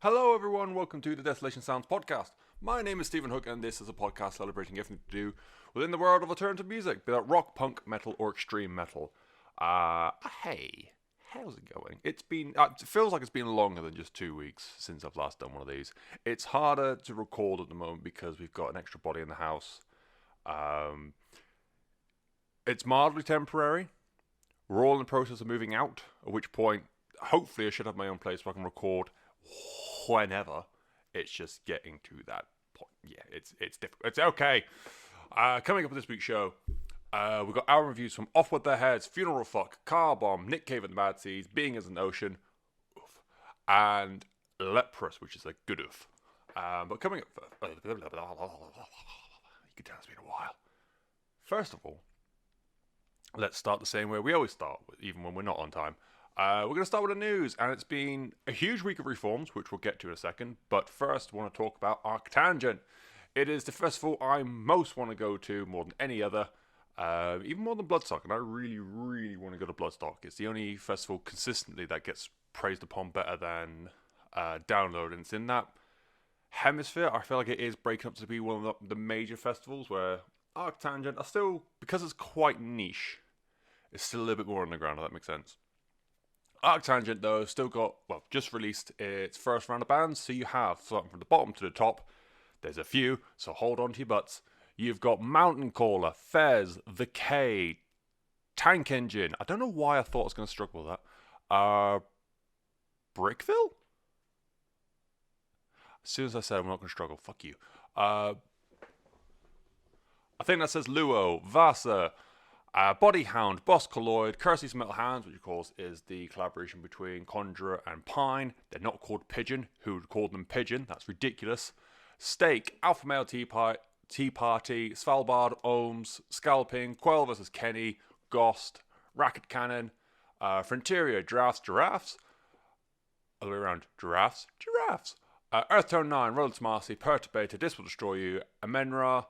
Hello everyone, welcome to the Desolation Sounds Podcast. My name is Stephen Hook and this is a podcast celebrating everything to do within the world of alternative music, be that rock, punk, metal or extreme metal. Hey, how's it going? It feels like it's been longer than just 2 weeks since I've last done one of these. It's harder to record at the moment because we've got an extra body in the house. It's mildly temporary. We're all in the process of moving out, at which point, hopefully I should have my own place where I can record whenever. It's just getting to that point. Yeah, it's difficult. It's okay. Coming up with this week's show, we've got album reviews from Off With Their Heads, Fvneral Fvkk, Car Bomb, Nick Cave and the Mad Seas, Being as an Ocean, and Leprous, which is a good oof. But coming up, you can tell it's been a while. First of all, let's start the same way we always start, even when we're not on time. We're going to start with the news, and it's been a huge week of reforms, which we'll get to in a second. But first, I want to talk about Arctangent. It is the festival I most want to go to more than any other, even more than Bloodstock, and I really, really want to go to Bloodstock. It's the only festival consistently that gets praised upon better than Download, and it's in that hemisphere. I feel like it is breaking up to be one of the major festivals where Arctangent are still, because it's quite niche, it's still a little bit more underground, if that makes sense. Arctangent, though, still got, just released its first round of bands, so you have, starting from the bottom to the top, there's a few, so hold on to your butts. You've got Mountain Caller, Fvkk, Tank Engine, I don't know why I thought I was going to struggle with that, Brickville? As soon as I said I'm not going to struggle, fuck you. I think that says Luo, Vasa, Bodyhound, Boss Colloid, Kirsty's Metal Hands, which of course is the collaboration between Conjurer and Pine. They're not called Pigeon. Who would call them Pigeon? That's ridiculous. Stake, Alpha Male Tea Party, Svalbard, Ohms, Scalping, Quell vs. Kenny, Ghost, Racket Cannon, Frontier, Giraffes. Other way around, Giraffes. Earthtone 9, Rollins Marcy, Perturbator, This Will Destroy You, Amenra,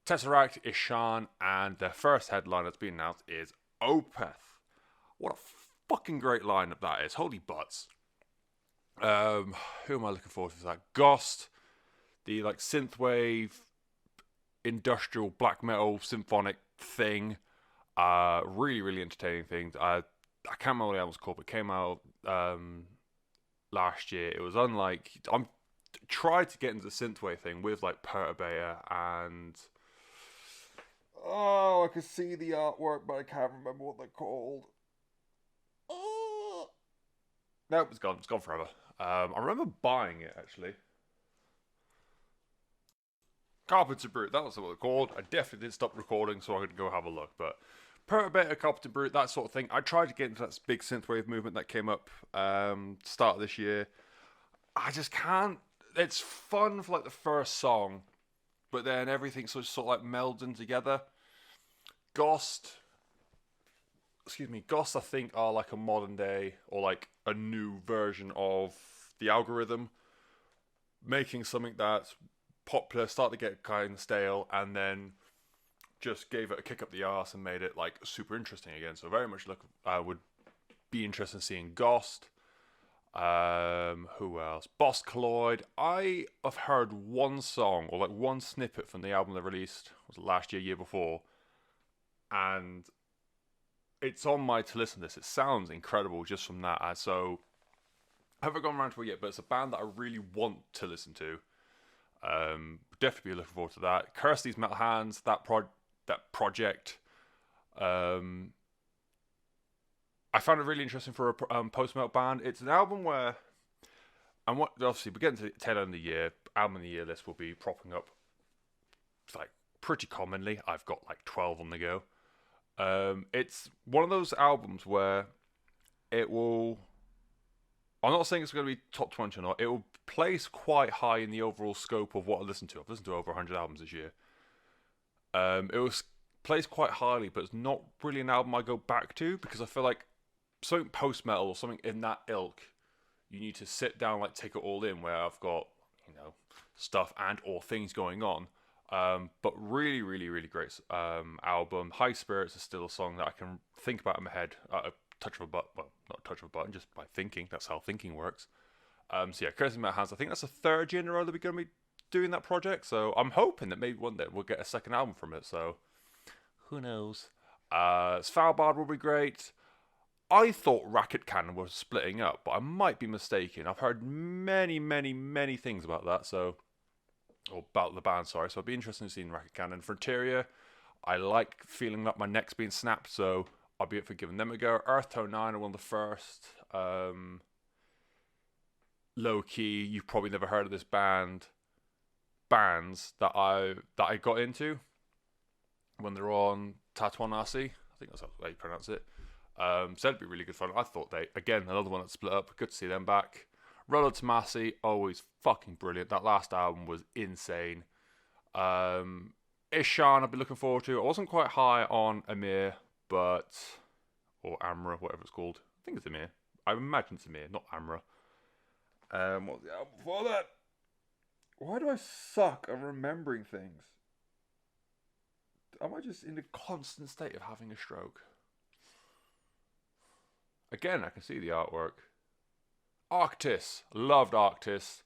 Tesseract, Ishan, and their first headline that's been announced is Opeth. What a fucking great lineup that is. Holy butts. Who am I looking forward to for that? Ghost, the synthwave, industrial black metal symphonic thing. Really, really entertaining thing. I can't remember what the album's called, but it came out last year. It was unlike... I'm tried to get into the synthwave thing with Perturbator and... Oh, I can see the artwork, but I can't remember what they're called. Nope, it's gone. It's gone forever. I remember buying it, actually. Carpenter Brute, that was what they're called. I definitely did stop recording so I could go have a look. But Perturbator, Carpenter Brute, that sort of thing. I tried to get into that big synthwave movement that came up start of this year. I just can't. It's fun for the first song, but then everything sort of melds in together. Ghost, I think are a modern day or a new version of the algorithm, making something that's popular, start to get kind of stale, and then just gave it a kick up the arse and made it super interesting again. So very much I would be interested in seeing Ghost. Who else? Boss Colloid. I have heard one song or one snippet from the album they released, was it last year before, and it's on my to listen list. It sounds incredible just from that. So I haven't gone around to it yet, but it's a band that I really want to listen to. Definitely be looking forward to that. Kirsty's Metal Hands, that project. I found it really interesting for a post-metal band. It's an album where, and what obviously we're getting to the tail end of the year, album of the year list will be propping up pretty commonly. I've got 12 on the go. It's one of those albums where it will, I'm not saying it's going to be top 20 or not, it will place quite high in the overall scope of what I listen to. I've listened to over 100 albums this year. It was placed quite highly, but it's not really an album I go back to because I feel like something post-metal or something in that ilk, you need to sit down, take it all in, where I've got, stuff and or things going on. But really, really, really great album. High Spirits is still a song that I can think about in my head at a touch of a button. Well, not a touch of a button, just by thinking. That's how thinking works. So yeah, Cursing Metal Hands. I think that's the third year in a row that we're going to be doing that project. So I'm hoping that maybe one day we'll get a second album from it. So who knows? Svalbard will be great. I thought Racket Cannon was splitting up, but I might be mistaken. I've heard many, many, many things about that. So, or about the band, sorry. So I'd be interested in seeing Racket Cannon. Frontier, I like feeling like my neck's being snapped, so I'll be up for giving them a go. Earth Tone 9 are one of the first. Low key, you've probably never heard of this bands that I got into when they're on Tatuanasi. I think that's how you pronounce it. So it'd be really good fun. I thought again, another one that split up. Good to see them back. Rollo Tomasi, always fucking brilliant. That last album was insane. Ishan, I've been looking forward to. I wasn't quite high on Amir, or Amra, whatever it's called. I think it's Amir. I imagine it's Amir, not Amra. What was the album before that? Why do I suck at remembering things? Am I just in a constant state of having a stroke? Again, I can see the artwork. Arctis. Loved Arctis.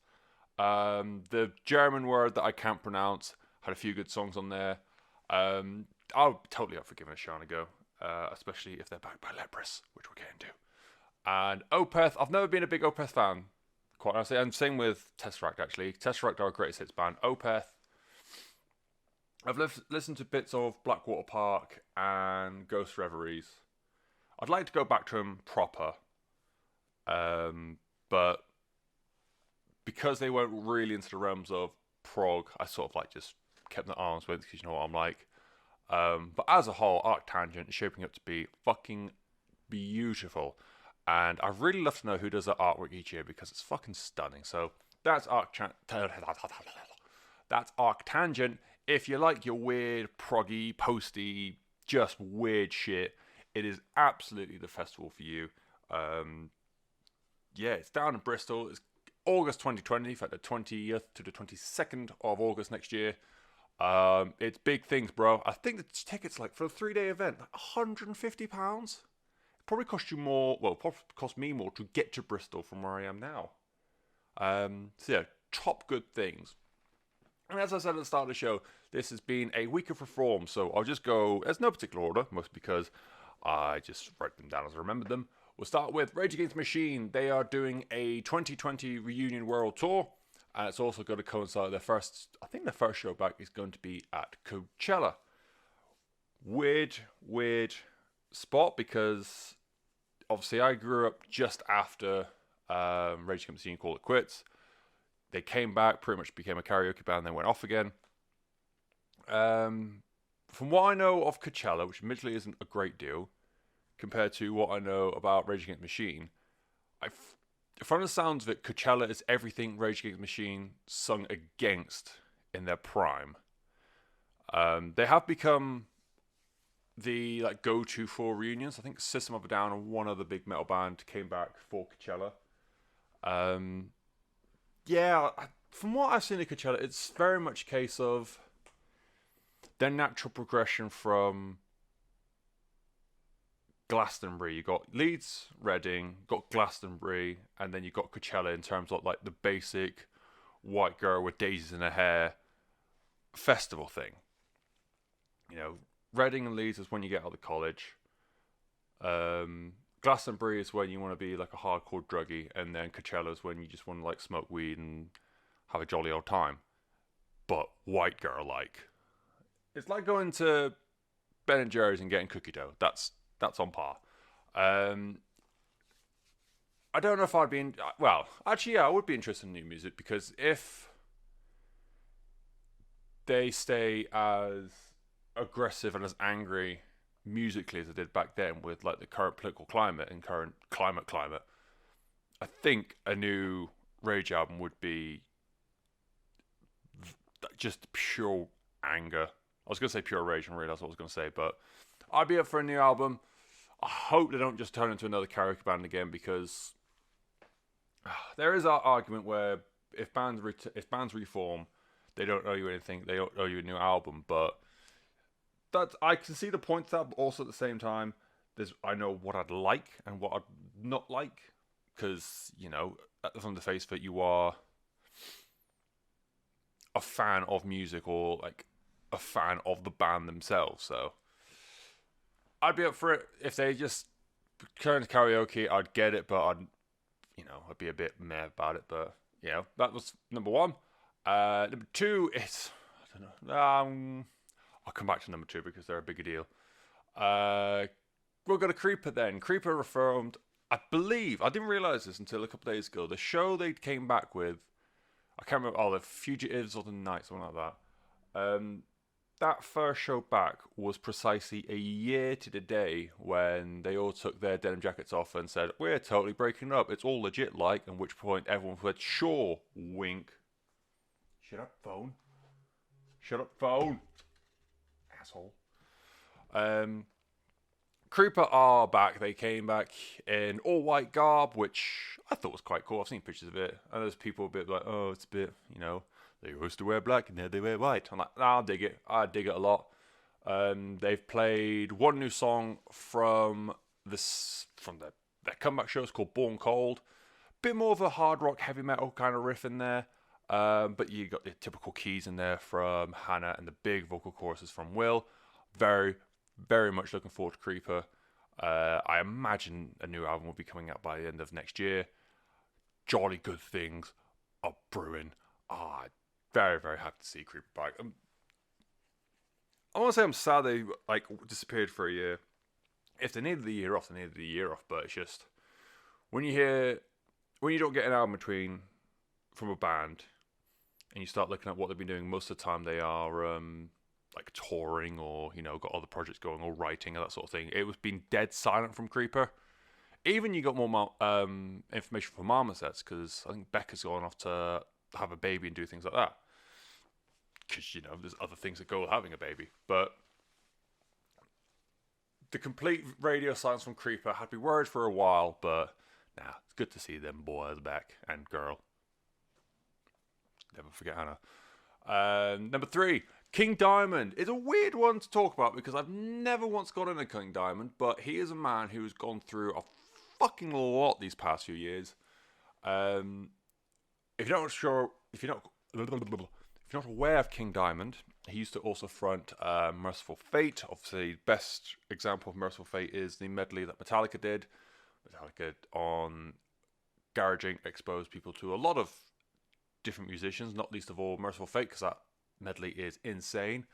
The German word that I can't pronounce had a few good songs on there. I'll be totally up for giving Ishan a go, especially if they're backed by Leprous, which we're getting to. And Opeth. I've never been a big Opeth fan, quite honestly. And same with Tesseract, actually. Tesseract are a greatest hits band. Opeth. I've listened to bits of Blackwater Park and Ghost Reveries. I'd like to go back to them proper. But because they weren't really into the realms of prog, I sort of like just kept the arms with, because you know what I'm like. But as a whole, Arctangent is shaping up to be fucking beautiful. And I'd really love to know who does the artwork each year, because it's fucking stunning. So that's Arctangent. If you like your weird, proggy, posty, just weird shit, it is absolutely the festival for you. Yeah, it's down in Bristol. It's August 2020, in fact, the 20th to the 22nd of August next year. It's big things, bro. I think the tickets, like, for a 3-day event, like £150. Probably cost you more, well, probably cost me more to get to Bristol from where I am now. So yeah, top good things. And as I said at the start of the show, this has been a week of reform, so I'll just go, there's no particular order, mostly because I just write them down as I remember them. We'll start with Rage Against the Machine. They are doing a 2020 reunion world tour, and it's also going to coincide their first show back is going to be at Coachella. Weird spot, because obviously I grew up just after Rage Against the Machine called it quits. They came back, pretty much became a karaoke band, then went off again. From what I know of Coachella, which admittedly isn't a great deal compared to what I know about Rage Against the Machine, from the sounds of it, Coachella is everything Rage Against the Machine sung against in their prime. They have become the go-to for reunions. I think System of a Down and one other big metal band came back for Coachella. Yeah, from what I've seen at Coachella, it's very much a case of their natural progression from Glastonbury. You got Leeds, Reading, got Glastonbury, and then you got Coachella in terms of like the basic white girl with daisies in her hair festival thing. You know, Reading and Leeds is when you get out of college. Glastonbury is when you want to be like a hardcore druggie, and then Coachella is when you just want to like smoke weed and have a jolly old time. But white girl like. It's like going to Ben and Jerry's and getting cookie dough. That's on par. I don't know if I'd be well, actually, yeah, I would be interested in new music, because if they stay as aggressive and as angry musically as they did back then with like the current political climate and current climate, I think a new Rage album would be just pure anger. I was going to say pure rage and realize what I was going to say, but I'd be up for a new album. I hope they don't just turn into another karaoke band again, because there is that argument where if bands reform, they don't owe you anything. They don't owe you a new album. But I can see the point to that. But also at the same time, I know what I'd like and what I'd not like. because, from the face of it, you are a fan of music or like a fan of the band themselves. So I'd be up for it. If they just turn to karaoke, I'd get it, but I'd be a bit meh about it. But that was number one. Number two is, I don't know. I'll come back to number two because they're a bigger deal. We'll go to Creeper then. Creeper reformed. I believe, I didn't realise this until a couple of days ago. The show they came back with, I can't remember, the Fugitives or the Night, something like that. That first show back was precisely a year to the day when they all took their denim jackets off and said, we're totally breaking up. It's all legit like, at which point everyone said, sure, wink. Shut up, phone. Shut up, phone. Asshole. Creeper are back. They came back in all white garb, which I thought was quite cool. I've seen pictures of it. And there's people a bit like, oh, it's a bit, they used to wear black and now they wear white. I'm like, I'll dig it. I dig it a lot. They've played one new song from their comeback show. It's called Born Cold. Bit more of a hard rock, heavy metal kind of riff in there. But you got the typical keys in there from Hannah and the big vocal choruses from Will. Very, very much looking forward to Creeper. I imagine a new album will be coming out by the end of next year. Jolly good things are brewing. Very, very happy to see Creeper back. I want to say I'm sad they disappeared for a year. If they needed the year off, they needed the year off. But it's just when you don't get an album from a band, and you start looking at what they've been doing, most of the time they are touring or got other projects going or writing and that sort of thing. It was been dead silent from Creeper. Even you got more information from Marmosets, because I think Becca's gone off to have a baby and do things like that. Because there's other things that go with having a baby. But the complete radio silence from Creeper had me worried for a while, but it's good to see them boys back and girl. Never forget Hannah. Number 3, King Diamond is a weird one to talk about because I've never once got into King Diamond, but he is a man who has gone through a fucking lot these past few years. If you're not aware of King Diamond, he used to also front Merciful Fate. Obviously, the best example of Merciful Fate is the medley that Metallica did. Metallica on Garage Inc. exposed people to a lot of different musicians, not least of all Merciful Fate, because that medley is insane.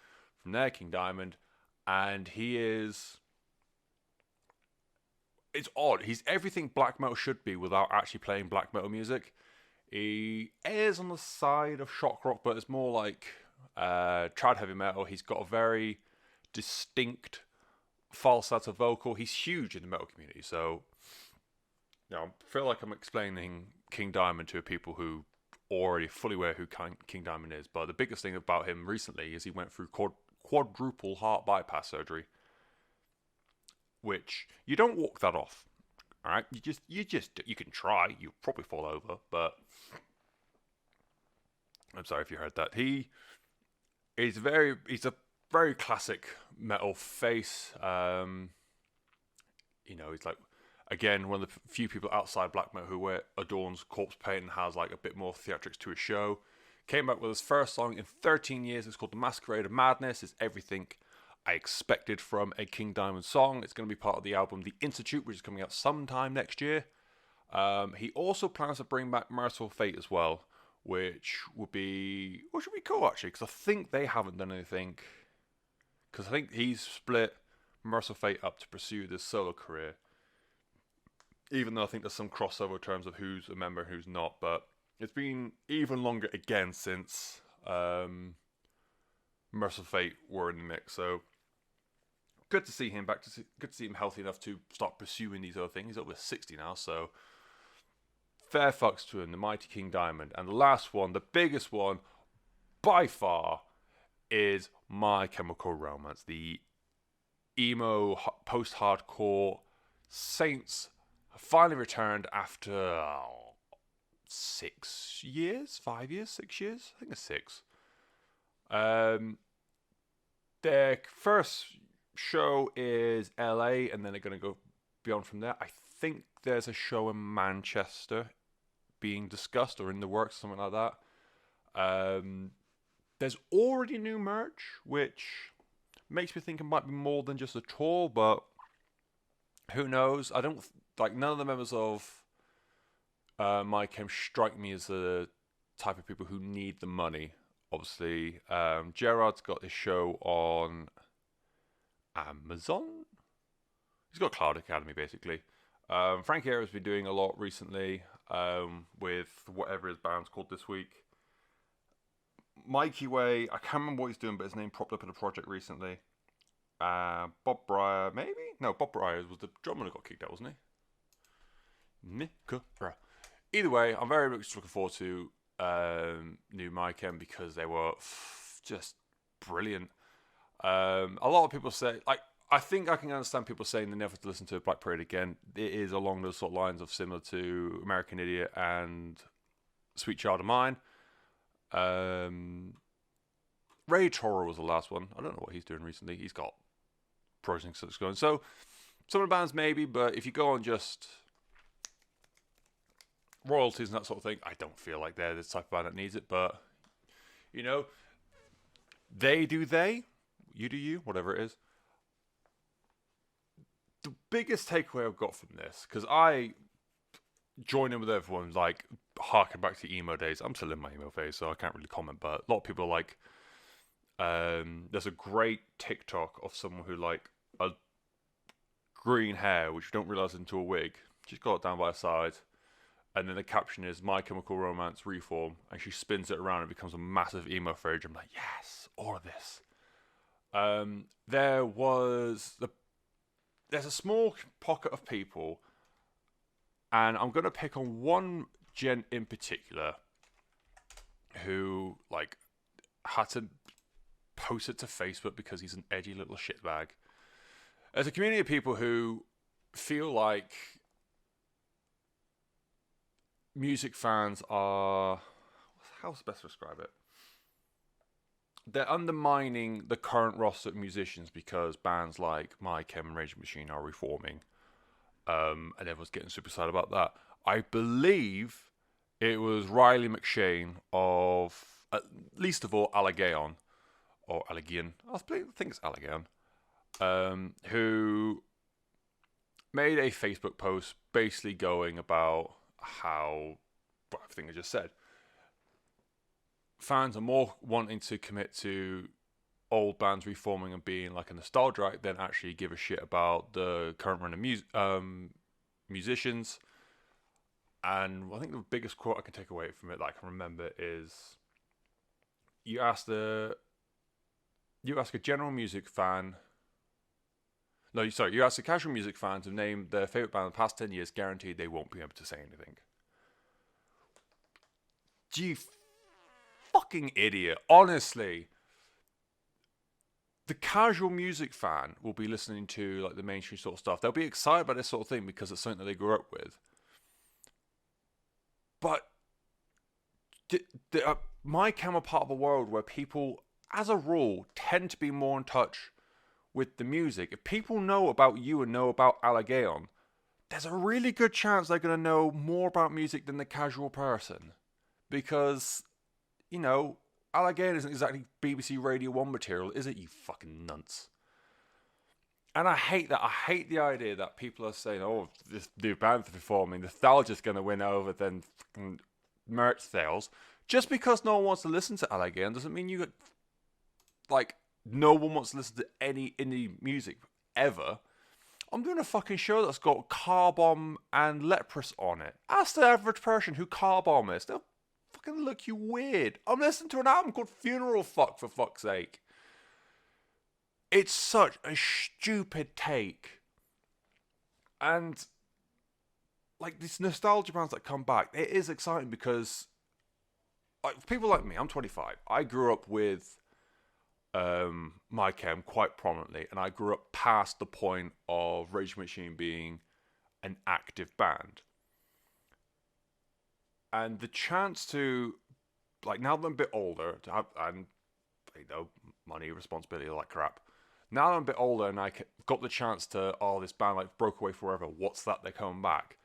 From there, King Diamond, and it's odd. He's everything black metal should be without actually playing black metal music. He is on the side of shock rock, but it's more like trad heavy metal. He's got a very distinct falsetto vocal. He's huge in the metal community, so I feel like I'm explaining King Diamond to people who already fully aware who King Diamond is. But the biggest thing about him recently is he went through quadruple heart bypass surgery, which you don't walk that off. All right, you can try. You'll probably fall over, but I'm sorry if you heard that. He's a very classic metal face. He's like, again, one of the few people outside black metal who adorns corpse paint and has like a bit more theatrics to his show. Came back with his first song in 13 years. It's called The Masquerade of Madness. It's everything I expected from a King Diamond song. It's going to be part of the album The Institute, which is coming out sometime next year. He also plans to bring back Merciful Fate as well, which would be cool actually, because I think they haven't done anything. Because I think he's split Merciful Fate up to pursue this solo career. Even though I think there's some crossover in terms of who's a member and who's not, but it's been even longer again since Merciful Fate were in the mix. So good to see him back. Good to see him healthy enough to start pursuing these other things. He's over 60 now, so fair fucks to him, the mighty King Diamond. And the last one, the biggest one by far, is My Chemical Romance, the emo post-hardcore Saints have finally returned after 6 years, 5 years, 6 years. I think it's 6. Their first show is LA, and then they're going to go beyond from there. I think there's a show in Manchester being discussed or in the works, something like that. There's already new merch, which makes me think it might be more than just a tour, but who knows? I don't like none of the members of my camp strike me as the type of people who need the money. Obviously, Gerard's got this show on Amazon. He's got Cloud Academy, basically. Frank Air has been doing a lot recently with whatever his band's called this week. Mikey Way, I can't remember what he's doing, but his name popped up in a project recently. Bob Breyer, maybe? No, Bob Breyer was the drummer that got kicked out, wasn't he? Either way, I'm very much looking forward to new Mychem because they were just brilliant. A lot of people say, like, I think I can understand people saying they never have to listen to Black Parade again. It is along those sort of lines of similar to American Idiot and Sweet Child of Mine. Ray Toro was the last one. I don't know what he's doing recently. He's got projects that's going. So some of the bands maybe, but if you go on just royalties and that sort of thing, I don't feel like they're the type of band that needs it. But you know, they do they, you do you, whatever it is. The biggest takeaway I've got from this, because I join in with everyone, like, harking back to emo days. I'm still in my emo phase, so I can't really comment, but a lot of people are like, there's a great TikTok of someone who, like, a green hair, which you don't realise into a wig. She's got it down by her side, and then the caption is My Chemical Romance Reform, and she spins it around and it becomes a massive emo phrase. I'm like, yes, all of this. There's a small pocket of people, and I'm going to pick on one gent in particular who, like, had to post it to Facebook because he's an edgy little shitbag. There's a community of people who feel like music fans are... How's the best to describe it? They're undermining the current roster of musicians because bands like My Chem and Rage Machine are reforming. And everyone's getting super excited about that. I believe it was Riley McShane of, at least of all, Allegaon, or Allegaon, I think it's Allegaon, who made a Facebook post basically going about how, everything I just said, fans are more wanting to commit to old bands reforming and being like a nostalgia act than actually give a shit about the current run of musicians. And I think the biggest quote I can take away from it that I can remember is, you ask a general music fan, you ask a casual music fan to name their favourite band of the past 10 years, guaranteed they won't be able to say anything. Gee, fucking idiot. Honestly, the casual music fan will be listening to, like, the mainstream sort of stuff. They'll be excited about this sort of thing because it's something that they grew up with. But my camera part of a world where people, as a rule, tend to be more in touch with the music. If people know about you and know about Allegaon, there's a really good chance they're going to know more about music than the casual person. Because, you know, Allegaon isn't exactly BBC Radio 1 material, is it, you fucking nunts? And I hate that. I hate the idea that people are saying, oh, this new band's performing, nostalgia's going to win over than fucking merch sales. Just because no one wants to listen to Allegaon doesn't mean you, like, no one wants to listen to any indie music ever. I'm doing a fucking show that's got Car Bomb and Leprous on it. Ask the average person who Car Bomb is. They'll fucking look you weird. I'm listening to an album called Fvneral Fvkk, for fuck's sake. It's such a stupid take. And, like, these nostalgia bands that come back, it is exciting because, like, people like me, I'm 25. I grew up with My Chem quite prominently, and I grew up past the point of Rage Machine being an active band. And the chance to, like, now that I'm a bit older, to have, and, you know, money, responsibility, all that crap. Now that I'm a bit older and I got the chance to, this band, like, broke away forever, what's that, they're coming back.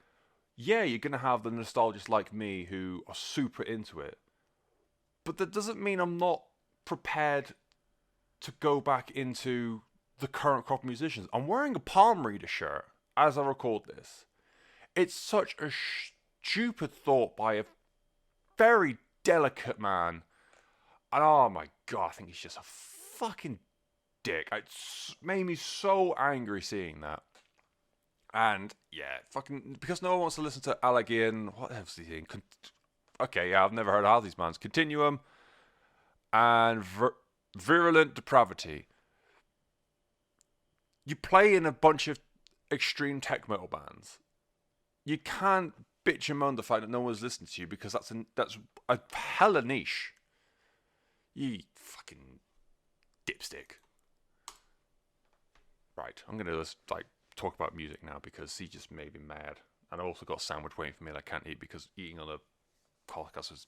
yeah, you're going to have the nostalgists like me who are super into it. But that doesn't mean I'm not prepared to go back into the current crop of musicians. I'm wearing a palm reader shirt as I record this. It's such a stupid thought by a very delicate man. And oh my god, I think he's just a fucking dick. It made me so angry seeing that. And yeah, fucking, because no one wants to listen to Allegian. What else is he saying? Okay, yeah, I've never heard of half these bands. Continuum and Virulent Depravity. You play in a bunch of extreme tech metal bands. You can't bitch and moan the fact that no one's listening to you, because that's a hella niche. You fucking dipstick. Right, I'm gonna just talk about music now because he just made me mad. And I also got a sandwich waiting for me that I can't eat because eating on a podcast is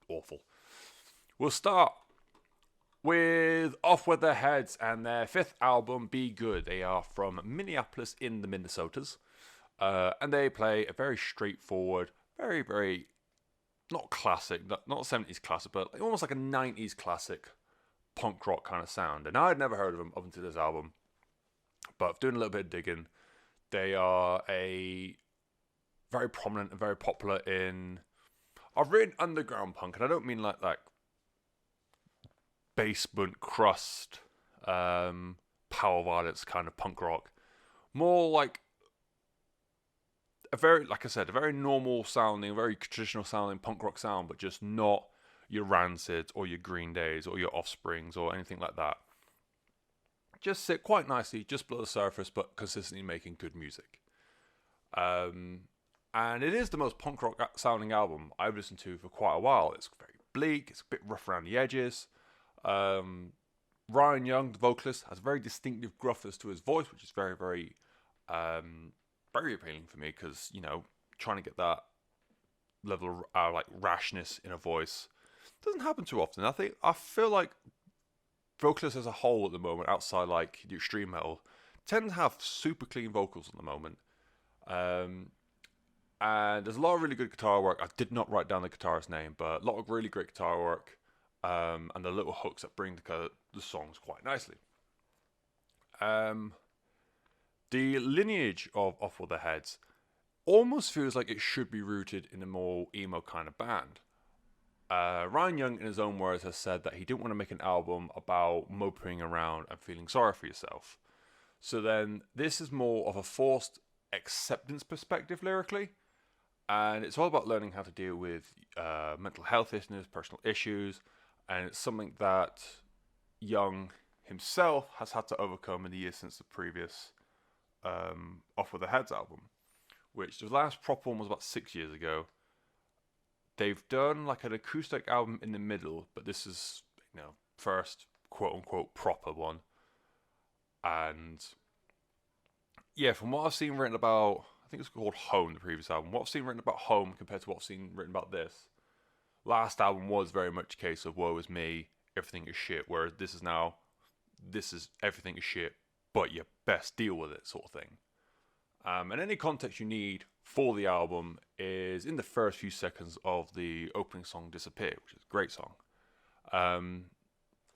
awful. We'll start with Off With Their Heads and their 5th album, Be Good. They are from Minneapolis in the Minnesotas. And they play a very straightforward, very, very, not classic, not 70s classic, but almost like a 90s classic punk rock kind of sound. And I'd never heard of them up until this album. But doing a little bit of digging, they are a very prominent and very popular in... I've written underground punk, and I don't mean like basement crust, power violence kind of punk rock. More like a very, like I said, a very normal sounding, very traditional sounding punk rock sound, but just not your Rancids or your Green Days or your Offsprings or anything like that. Just sit quite nicely, just below the surface, but consistently making good music. And it is the most punk rock sounding album I've listened to for quite a while. It's very bleak, it's a bit rough around the edges. Ryan Young, the vocalist, has a very distinctive gruffness to his voice, which is very, very, very appealing for me, because, you know, trying to get that level of like rashness in a voice doesn't happen too often. I feel like vocalists as a whole at the moment, outside like the extreme metal, tend to have super clean vocals at the moment. And there's a lot of really good guitar work. I did not write down the guitarist's name, but a lot of really great guitar work, and the little hooks that bring the songs quite nicely. The lineage of Off With Their Heads almost feels like it should be rooted in a more emo kind of band. Ryan Young, in his own words, has said that he didn't want to make an album about moping around and feeling sorry for yourself. So then, this is more of a forced acceptance perspective lyrically. And it's all about learning how to deal with mental health issues, personal issues. And it's something that Young himself has had to overcome in the years since the previous Off With Their Heads album. Which the last proper one was about 6 years ago. They've done like an acoustic album in the middle, but this is, you know, first quote unquote proper one. And yeah, from what I've seen written about, I think it's called Home, the previous album. What I've seen written about Home compared to what I've seen written about this, last album was very much a case of woe is me, everything is shit. Whereas this is everything is shit, but you best deal with it, sort of thing. And any context you need for the album is in the first few seconds of the opening song Disappear, which is a great song.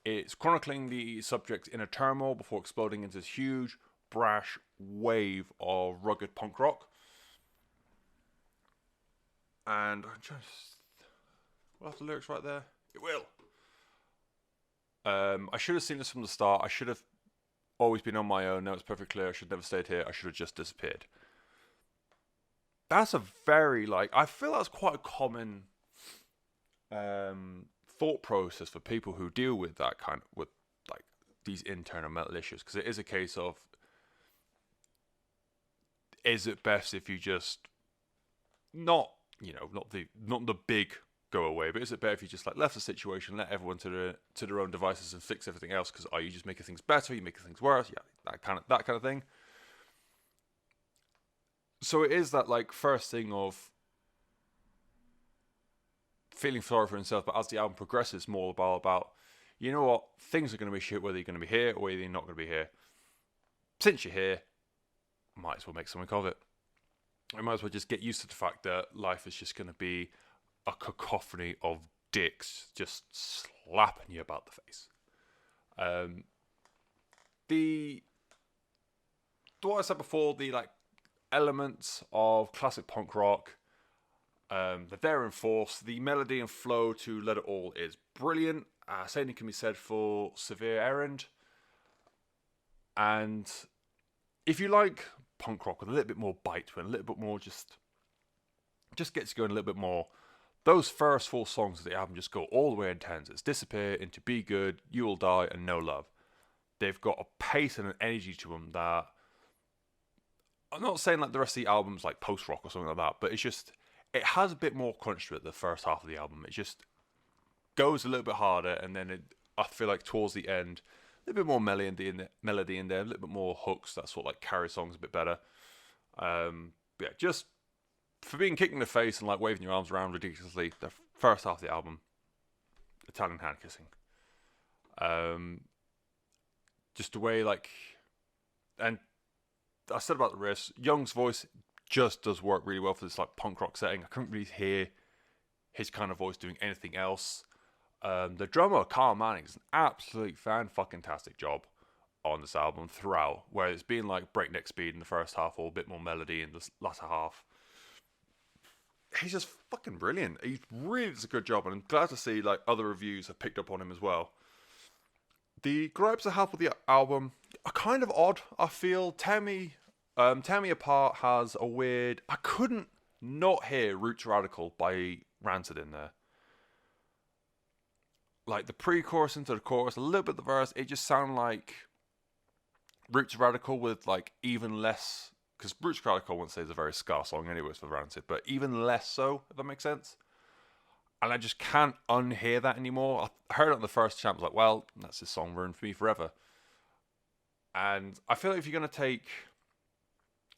It's chronicling the subject's inner turmoil before exploding into this huge, brash wave of rugged punk rock. And we'll have the lyrics right there. It will. I should have seen this from the start. I should have always been on my own. Now it's perfectly clear. I should have never stayed here. I should have just disappeared. That's a very, I feel that's quite a common thought process for people who deal with that with these internal mental issues, because it is a case of, is it best if you just not the big go away, but is it better if you just left the situation, let everyone to their own devices and fix everything else? Because are you just making things better? Are you making things worse? Yeah, that kind of thing. So it is that first thing of feeling sorry for himself, but as the album progresses, it's more about you know what, things are going to be shit whether you're going to be here or whether you're not going to be here. Since you're here, might as well make something of it. I might as well just get used to the fact that life is just going to be a cacophony of dicks just slapping you about the face. What I said before, the like elements of classic punk rock, they're there in force. The melody and flow to Let It All is brilliant. Same can be said for Severe Errand. And if you like punk rock with a little bit more bite to it, a little bit more just gets you going a little bit more, those first 4 songs of the album just go all the way intense. It's Disappear, Into Be Good, You Will Die, and No Love. They've got a pace and an energy to them that... I'm not saying like the rest of the album's like post-rock or something like that, but it's just... It has a bit more crunch to it, the first half of the album. It just goes a little bit harder, and then I feel like towards the end, a little bit more melody in there, a little bit more hooks that sort of like carry songs a bit better. Yeah, just for being kicked in the face and like waving your arms around ridiculously, the first half of the album, Italian hand kissing. Just the way like, and I said about the riffs, Young's voice just does work really well for this like punk rock setting. I couldn't really hear his kind of voice doing anything else. The drummer, Carl Manning, is an absolute fan-fucking-tastic job on this album throughout, where it's been like breakneck speed in the first half or a bit more melody in the latter half. He's just fucking brilliant. He really does a good job, and I'm glad to see like other reviews have picked up on him as well. The gripes I have with the album are kind of odd, I feel. Tear Me Apart has a weird... I couldn't not hear Roots Radical by Rancid in there. Like the pre-chorus into the chorus, a little bit of the verse, it just sounded like Roots Radical with like even less... Because Roots Radical, I wouldn't say, is a very scar song anyways for Rancid, but even less so, if that makes sense. And I just can't unhear that anymore. I heard it on the first chant, I was like, well, that's this song ruined for me forever. And I feel like if you're going to take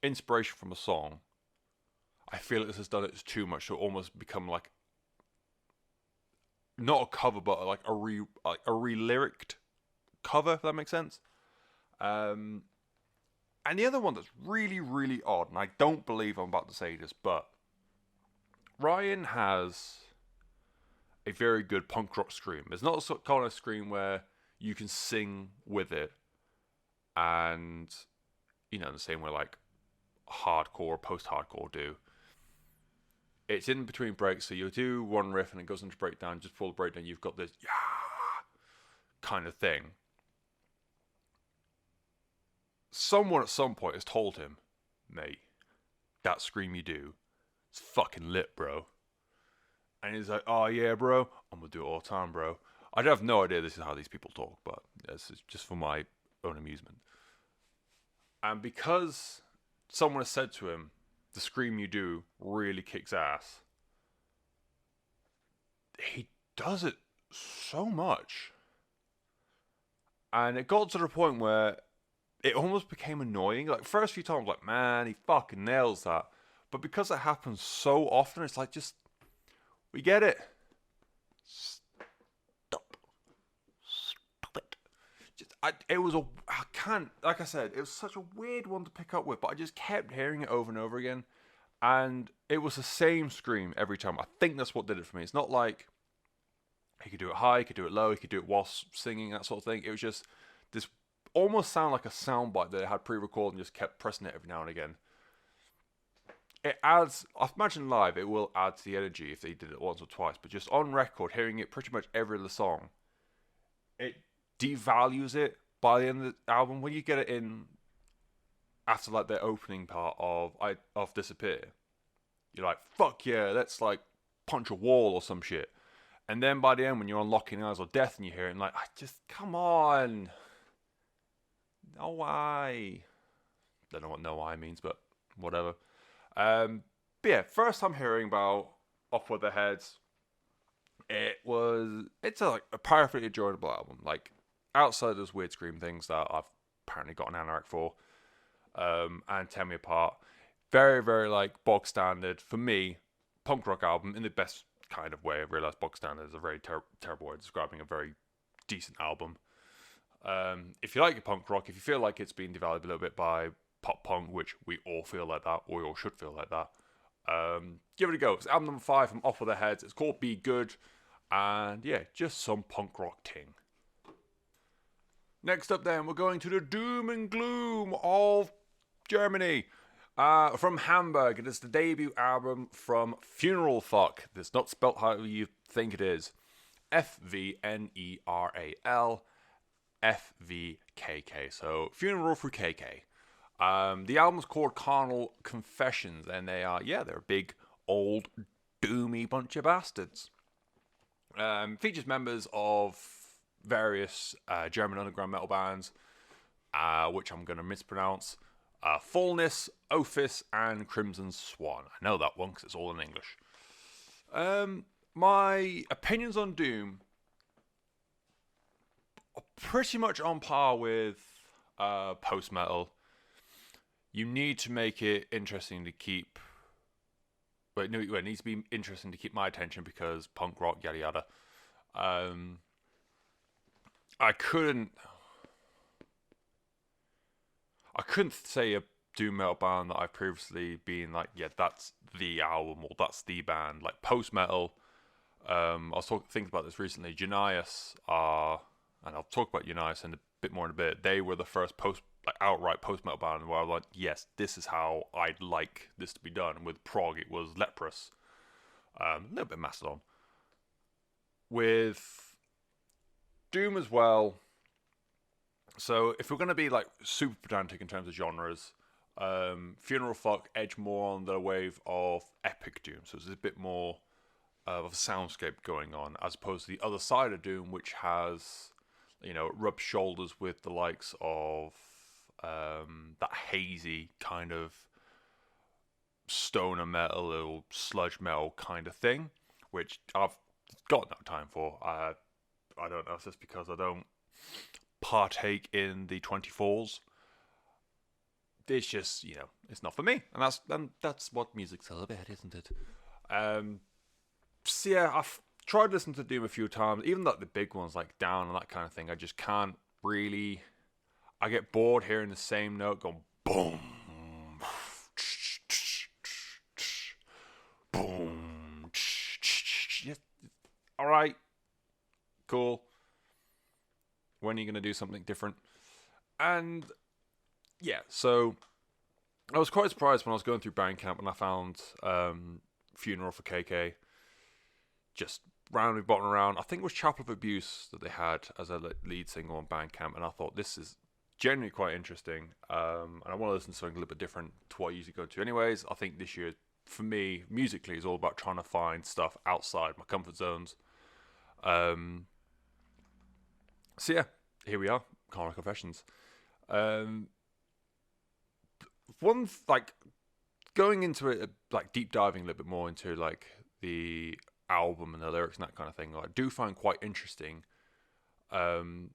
inspiration from a song, I feel like this has done it too much to almost become like, not a cover, but like a re-lyriced cover, if that makes sense. And the other one that's really, really odd, and I don't believe I'm about to say this, but Ryan has a very good punk rock scream. It's not a kind of scream where you can sing with it, and you know, the same way like hardcore, post-hardcore do. It's in between breaks, so you do one riff and it goes into breakdown. Just before the breakdown, you've got this yeah kind of thing. Someone at some point has told him, mate, that scream you do, it's fucking lit, bro. And he's like, oh yeah, bro, I'm gonna do it all the time, bro. I have no idea this is how these people talk, but this is just for my own amusement. And because someone has said to him, the scream you do really kicks ass, he does it so much. And it got to the point where it almost became annoying. Like, first few times, like, man, he fucking nails that. But because it happens so often, it's like, just, we get it. Stop it. I can't, like I said, it was such a weird one to pick up with, but I just kept hearing it over and over again. And it was the same scream every time. I think that's what did it for me. It's not like he could do it high, he could do it low, he could do it whilst singing, that sort of thing. It was just this almost sound like a soundbite that it had pre-recorded and just kept pressing it every now and again. It adds, I imagine live, it will add to the energy if they did it once or twice, but just on record, hearing it pretty much every other song, it devalues it by the end of the album. When you get it in after like the opening part of Disappear, you're like, fuck yeah, let's like punch a wall or some shit. And then by the end, when you're on Locking Eyes or Death and you hear it, and like, I just, come on. No why. Don't know what no why means, but whatever. But yeah, first time hearing about Off With Their Heads, it's a perfectly enjoyable album. Like, outside those weird scream things that I've apparently got an anorak for, and Tear Me Apart, very, very like bog standard for me, punk rock album in the best kind of way. I realise bog standard is a very terrible way of describing a very decent album. If you like your punk rock, if you feel like it's been devalued a little bit by pop punk, which we all feel like that, or we all should feel like that. Give it a go. It's album number 5 from Off With Their Heads. It's called Be Good, and yeah, just some punk rock ting. Next up then, we're going to the doom and gloom of Germany. From Hamburg, it is the debut album from Fvneral Fvkk. It's not spelt how you think it is. Fvneral Fvkk. So Fvneral Fvkk. The album's called Carnal Confessions, and they're a big, old, doomy bunch of bastards. Features members of various German underground metal bands, which I'm going to mispronounce. Fullness, Ophis, and Crimson Swan. I know that one because it's all in English. My opinions on Doom are pretty much on par with post-metal. You need to make it interesting to keep... It needs to be interesting to keep my attention because punk rock, yada yada. I couldn't say a doom metal band that I've previously been like, yeah, that's the album or that's the band. Like post metal, I was thinking about this recently. Janias are, and I'll talk about Janias in a bit more in a bit. They were the first outright post metal band where I was like, yes, this is how I'd like this to be done. And with prog, it was Leprous, a little bit of Mastodon. With doom as well. So if we're going to be like super pedantic in terms of genres, Fvneral Fvkk edge more on the wave of epic doom. So there's a bit more of a soundscape going on, as opposed to the other side of doom, which has, rubs shoulders with the likes of that hazy kind of stoner metal or sludge metal kind of thing, which I've got no time for. I don't know if it's because I don't partake in the 24s. It's just, it's not for me, and that's what music's all about, isn't it? So yeah, I've tried listening to Doom a few times, even like the big ones like Down and that kind of thing. I just can't really. I get bored hearing the same note going boom, boom. All right, cool. When are you going to do something different? And yeah, so I was quite surprised when I was going through Bandcamp and I found Fvneral Fvkk just randomly botting around. I think it was Chapel of Abuse that they had as a lead single on Bandcamp, and I thought this is genuinely quite interesting. And I want to listen to something a little bit different to what I usually go to. Anyways, I think this year, for me, musically, is all about trying to find stuff outside my comfort zones. So yeah, here we are, Carnal Confessions. Going into it, like deep diving a little bit more into like the album and the lyrics and that kind of thing, I do find quite interesting. And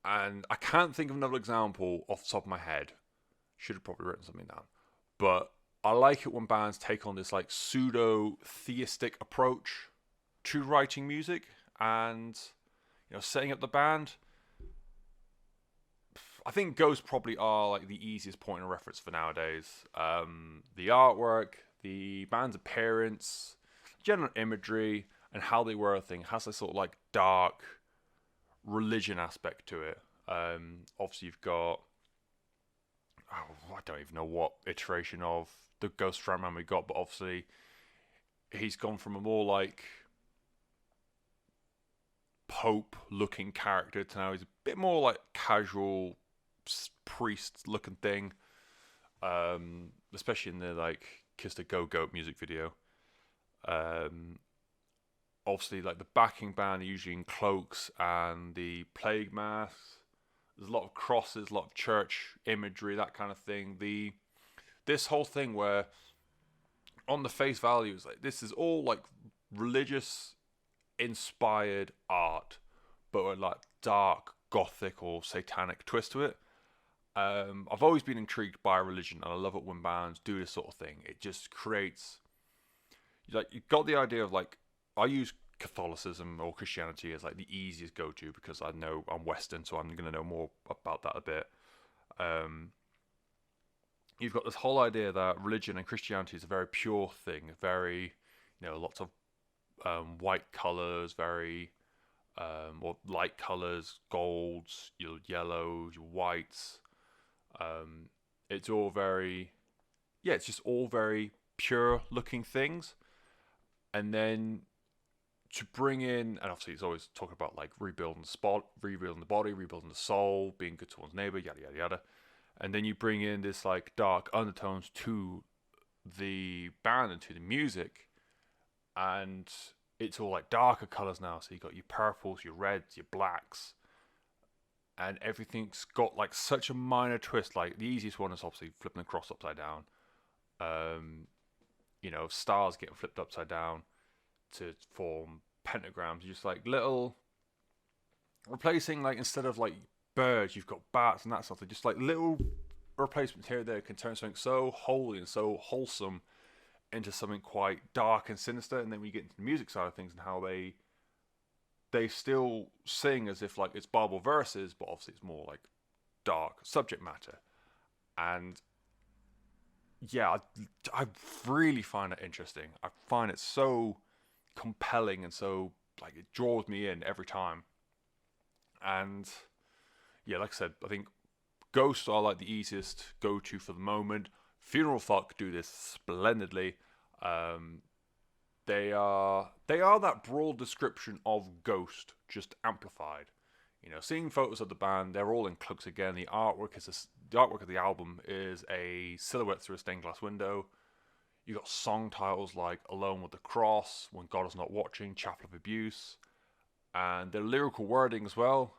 I can't think of another example off the top of my head. Should have probably written something down. But I like it when bands take on this like pseudo-theistic approach to writing music and setting up the band. I think ghosts probably are like the easiest point of reference for nowadays. The artwork, the band's appearance, general imagery, and how they wear a thing has this sort of like dark religion aspect to it. Obviously, you've got I don't even know what iteration of the Ghost frontman we got, but obviously he's gone from a more like Pope-looking character to now he's a bit more like casual priest-looking thing, especially in the like Kiss the Go-Goat music video. Obviously, like the backing band are usually in cloaks and the plague masks. There's a lot of crosses, a lot of church imagery, that kind of thing. This whole thing where, on the face value, it's like this is all like religious inspired art, but with like dark gothic or satanic twist to it. I've always been intrigued by religion, and I love it when bands do this sort of thing. It just creates, like, you've got the idea of like, I use Catholicism or Christianity as like the easiest go-to because I know I'm Western, so I'm going to know more about that a bit. you've got this whole idea that religion and Christianity is a very pure thing, very, lots of white colors, very or light colors, golds, your yellows, your whites. It's all very, it's just all very pure looking things. And then to bring in, and obviously it's always talking about like rebuilding the spot, rebuilding the body, rebuilding the soul, being good to one's neighbor, yada yada yada. And then you bring in this like dark undertones to the band and to the music, and it's all like darker colors now. So you got your purples, your reds, your blacks, and everything's got like such a minor twist. Like the easiest one is obviously flipping the cross upside down. Stars getting flipped upside down to form pentagrams. Just like little replacing, like instead of like birds, you've got bats and that sort of. Just like little replacements here and there can turn something so holy and so wholesome into something quite dark and sinister. And then we get into the music side of things and how they still sing as if like it's Bible verses, but obviously it's more like dark subject matter. And yeah, I really find it interesting. I find it so compelling and so like it draws me in every time. And yeah, like I said, I think Ghosts are like the easiest go-to for the moment. Fvneral Fvkk do this splendidly. They are that broad description of Ghost, just amplified. Seeing photos of the band, they're all in cloaks again. The artwork of the album is a silhouette through a stained glass window. You got song titles like "Alone with the Cross," "When God is Not Watching," "Chapel of Abuse," and their lyrical wording as well.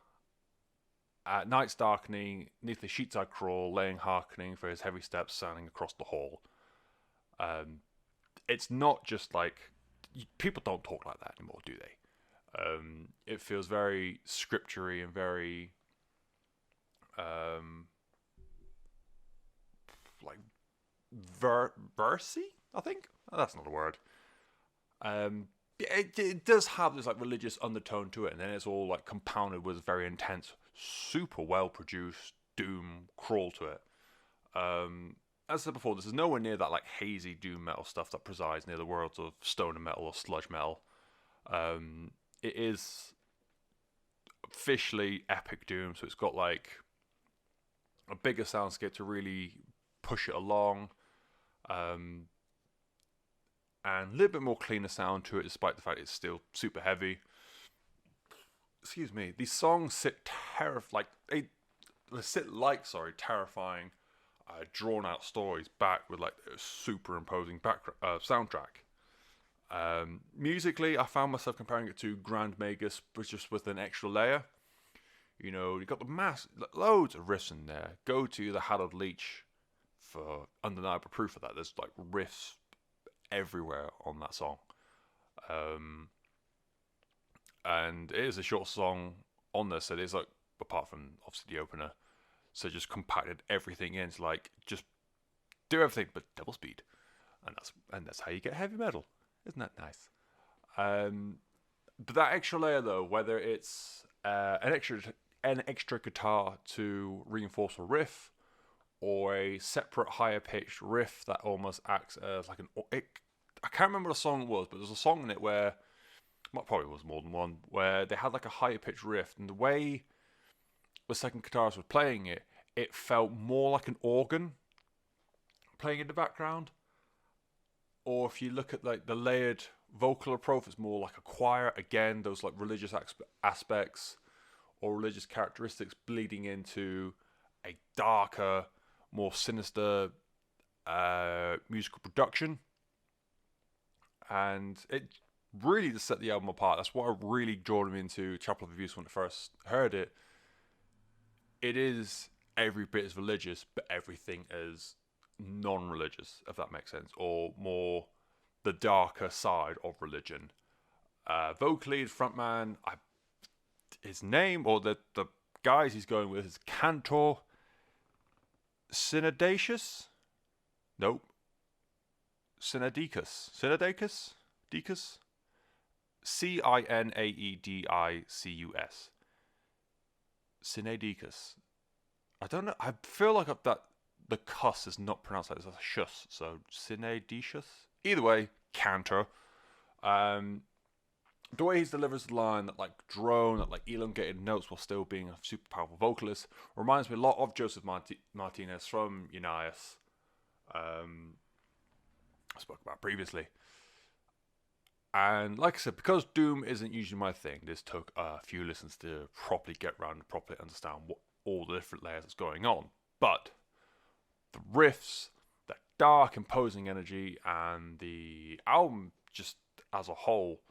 At night's darkening, 'neath the sheets I crawl, laying hearkening for his heavy steps sounding across the hall. It's not just like people don't talk like that anymore, do they? It feels very scriptury and very like versy. I think that's not a word. It does have this like religious undertone to it, and then it's all like compounded with very intense, super well produced doom crawl to it. As I said before, this is nowhere near that like hazy doom metal stuff that presides near the worlds of stoner metal or sludge metal. It is officially epic doom, so it's got like a bigger soundscape to really push it along. And a little bit more cleaner sound to it, despite the fact it's still super heavy. Excuse me. These songs sit terrifying, drawn out stories back with like a super imposing soundtrack. Musically, I found myself comparing it to Grand Magus, but just with an extra layer. You got loads of riffs in there. Go to the Hallowed Leech for undeniable proof of that. There's like riffs everywhere on that song. And it is a short song on this, so there's like, apart from obviously the opener, so just compacted everything in to like just do everything but double speed, and that's how you get heavy metal. Isn't that nice? But that extra layer though, whether it's an extra guitar to reinforce a riff, or a separate higher pitched riff that almost acts as like I can't remember what the song was, but there's a song in it where, well, probably was more than one, where they had like a higher pitched riff, and the way the second guitarist was playing it, it felt more like an organ playing in the background. Or if you look at like the layered vocal approach, it's more like a choir. Again, those like religious aspects or religious characteristics bleeding into a darker, more sinister musical production. And it really just set the album apart. That's what really drew me into Chapel of Abuse when I first heard it. It is every bit as religious, but everything as non-religious, if that makes sense, or more the darker side of religion. Vocally, the frontman, his name, or the guys he's going with, is Cantor Synodacus? Nope. Synodicus. Decus? Cinaedicus. Synodicus. I don't know. I feel like that the cuss is not pronounced like this. It's a shus. So synedicious. Either way, canter. The way he delivers the line, that like drone, that like elongated notes while still being a super powerful vocalist, reminds me a lot of Joseph Martinez from Unias. I spoke about previously. And like I said, because Doom isn't usually my thing, this took a few listens to properly get around and properly understand what all the different layers that's going on. But the riffs, that dark, imposing energy, and the album just as a whole,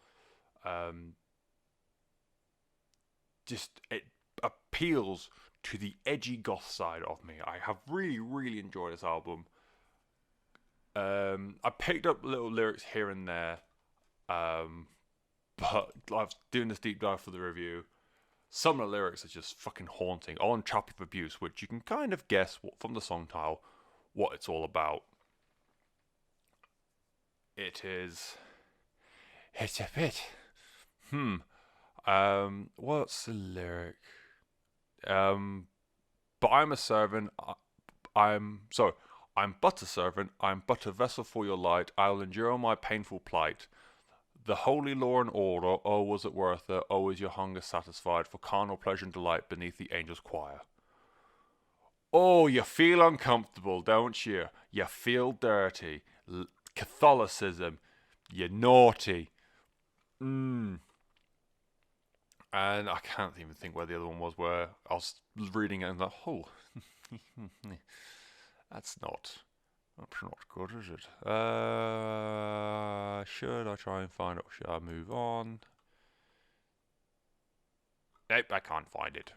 just it appeals to the edgy goth side of me. I have really, really enjoyed this album. I picked up little lyrics here and there, but I was doing this deep dive for the review. Some of the lyrics are just fucking haunting. On Chapter of Abuse, which you can kind of guess from the song title what it's all about. It's a bit. What's the lyric? But I'm a servant. I'm but a servant. I'm but a vessel for your light. I'll endure my painful plight. The holy law and order, oh, was it worth it? Oh, is your hunger satisfied for carnal pleasure and delight beneath the angels' choir? Oh, you feel uncomfortable, don't you? You feel dirty. Catholicism, you're naughty. And I can't even think where the other one was, where I was reading it and like, oh, that's not good, is it? Should I try and find it, or should I move on? Nope, I can't find it.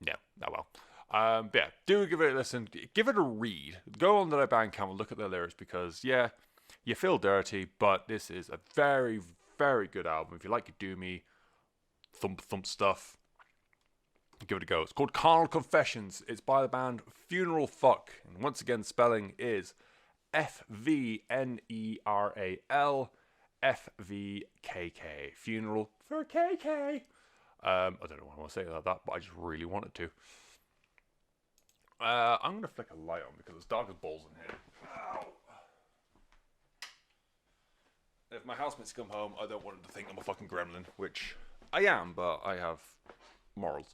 Yeah, oh well. But yeah, do give it a listen. Give it a read. Go on to their Bandcamp and look at their lyrics, because, yeah, you feel dirty, but this is a very, very good album. If you like your doomy, thump stuff, give it a go. It's called Carnal Confessions. It's by the band Fvneral Fvkk. And once again, spelling is Fvneral Fvkk. Fvneral Fvkk. I don't know why I want to say it like that, but I just really wanted to. I'm going to flick a light on because it's dark as balls in here. Ow. If my housemates come home, I don't want them to think I'm a fucking gremlin, which I am, but I have morals.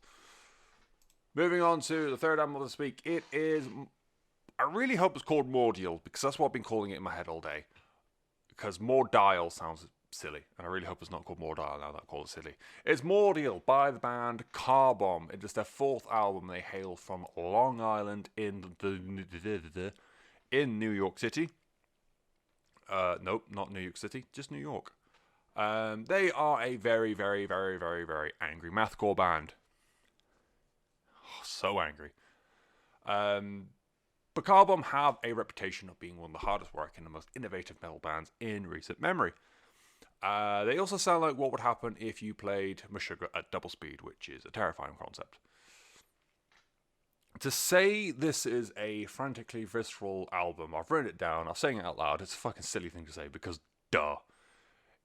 Moving on to the third album of this week. It is, I really hope it's called Mordial, because that's what I've been calling it in my head all day. Because Mordial sounds silly, and I really hope it's not called Mordial now that I call it silly. It's Mordial by the band Car Bomb. It is their fourth album. They hail from Long Island in New York City. Nope, not New York City, just New York. They are a very, very, very, very, very angry mathcore band. Oh, so angry. But Car Bomb have a reputation of being one of the hardest working and most innovative metal bands in recent memory. They also sound like what would happen if you played Meshuggah at double speed, which is a terrifying concept. To say this is a frantically visceral album, I've written it down, I'm saying it out loud, it's a fucking silly thing to say because, duh.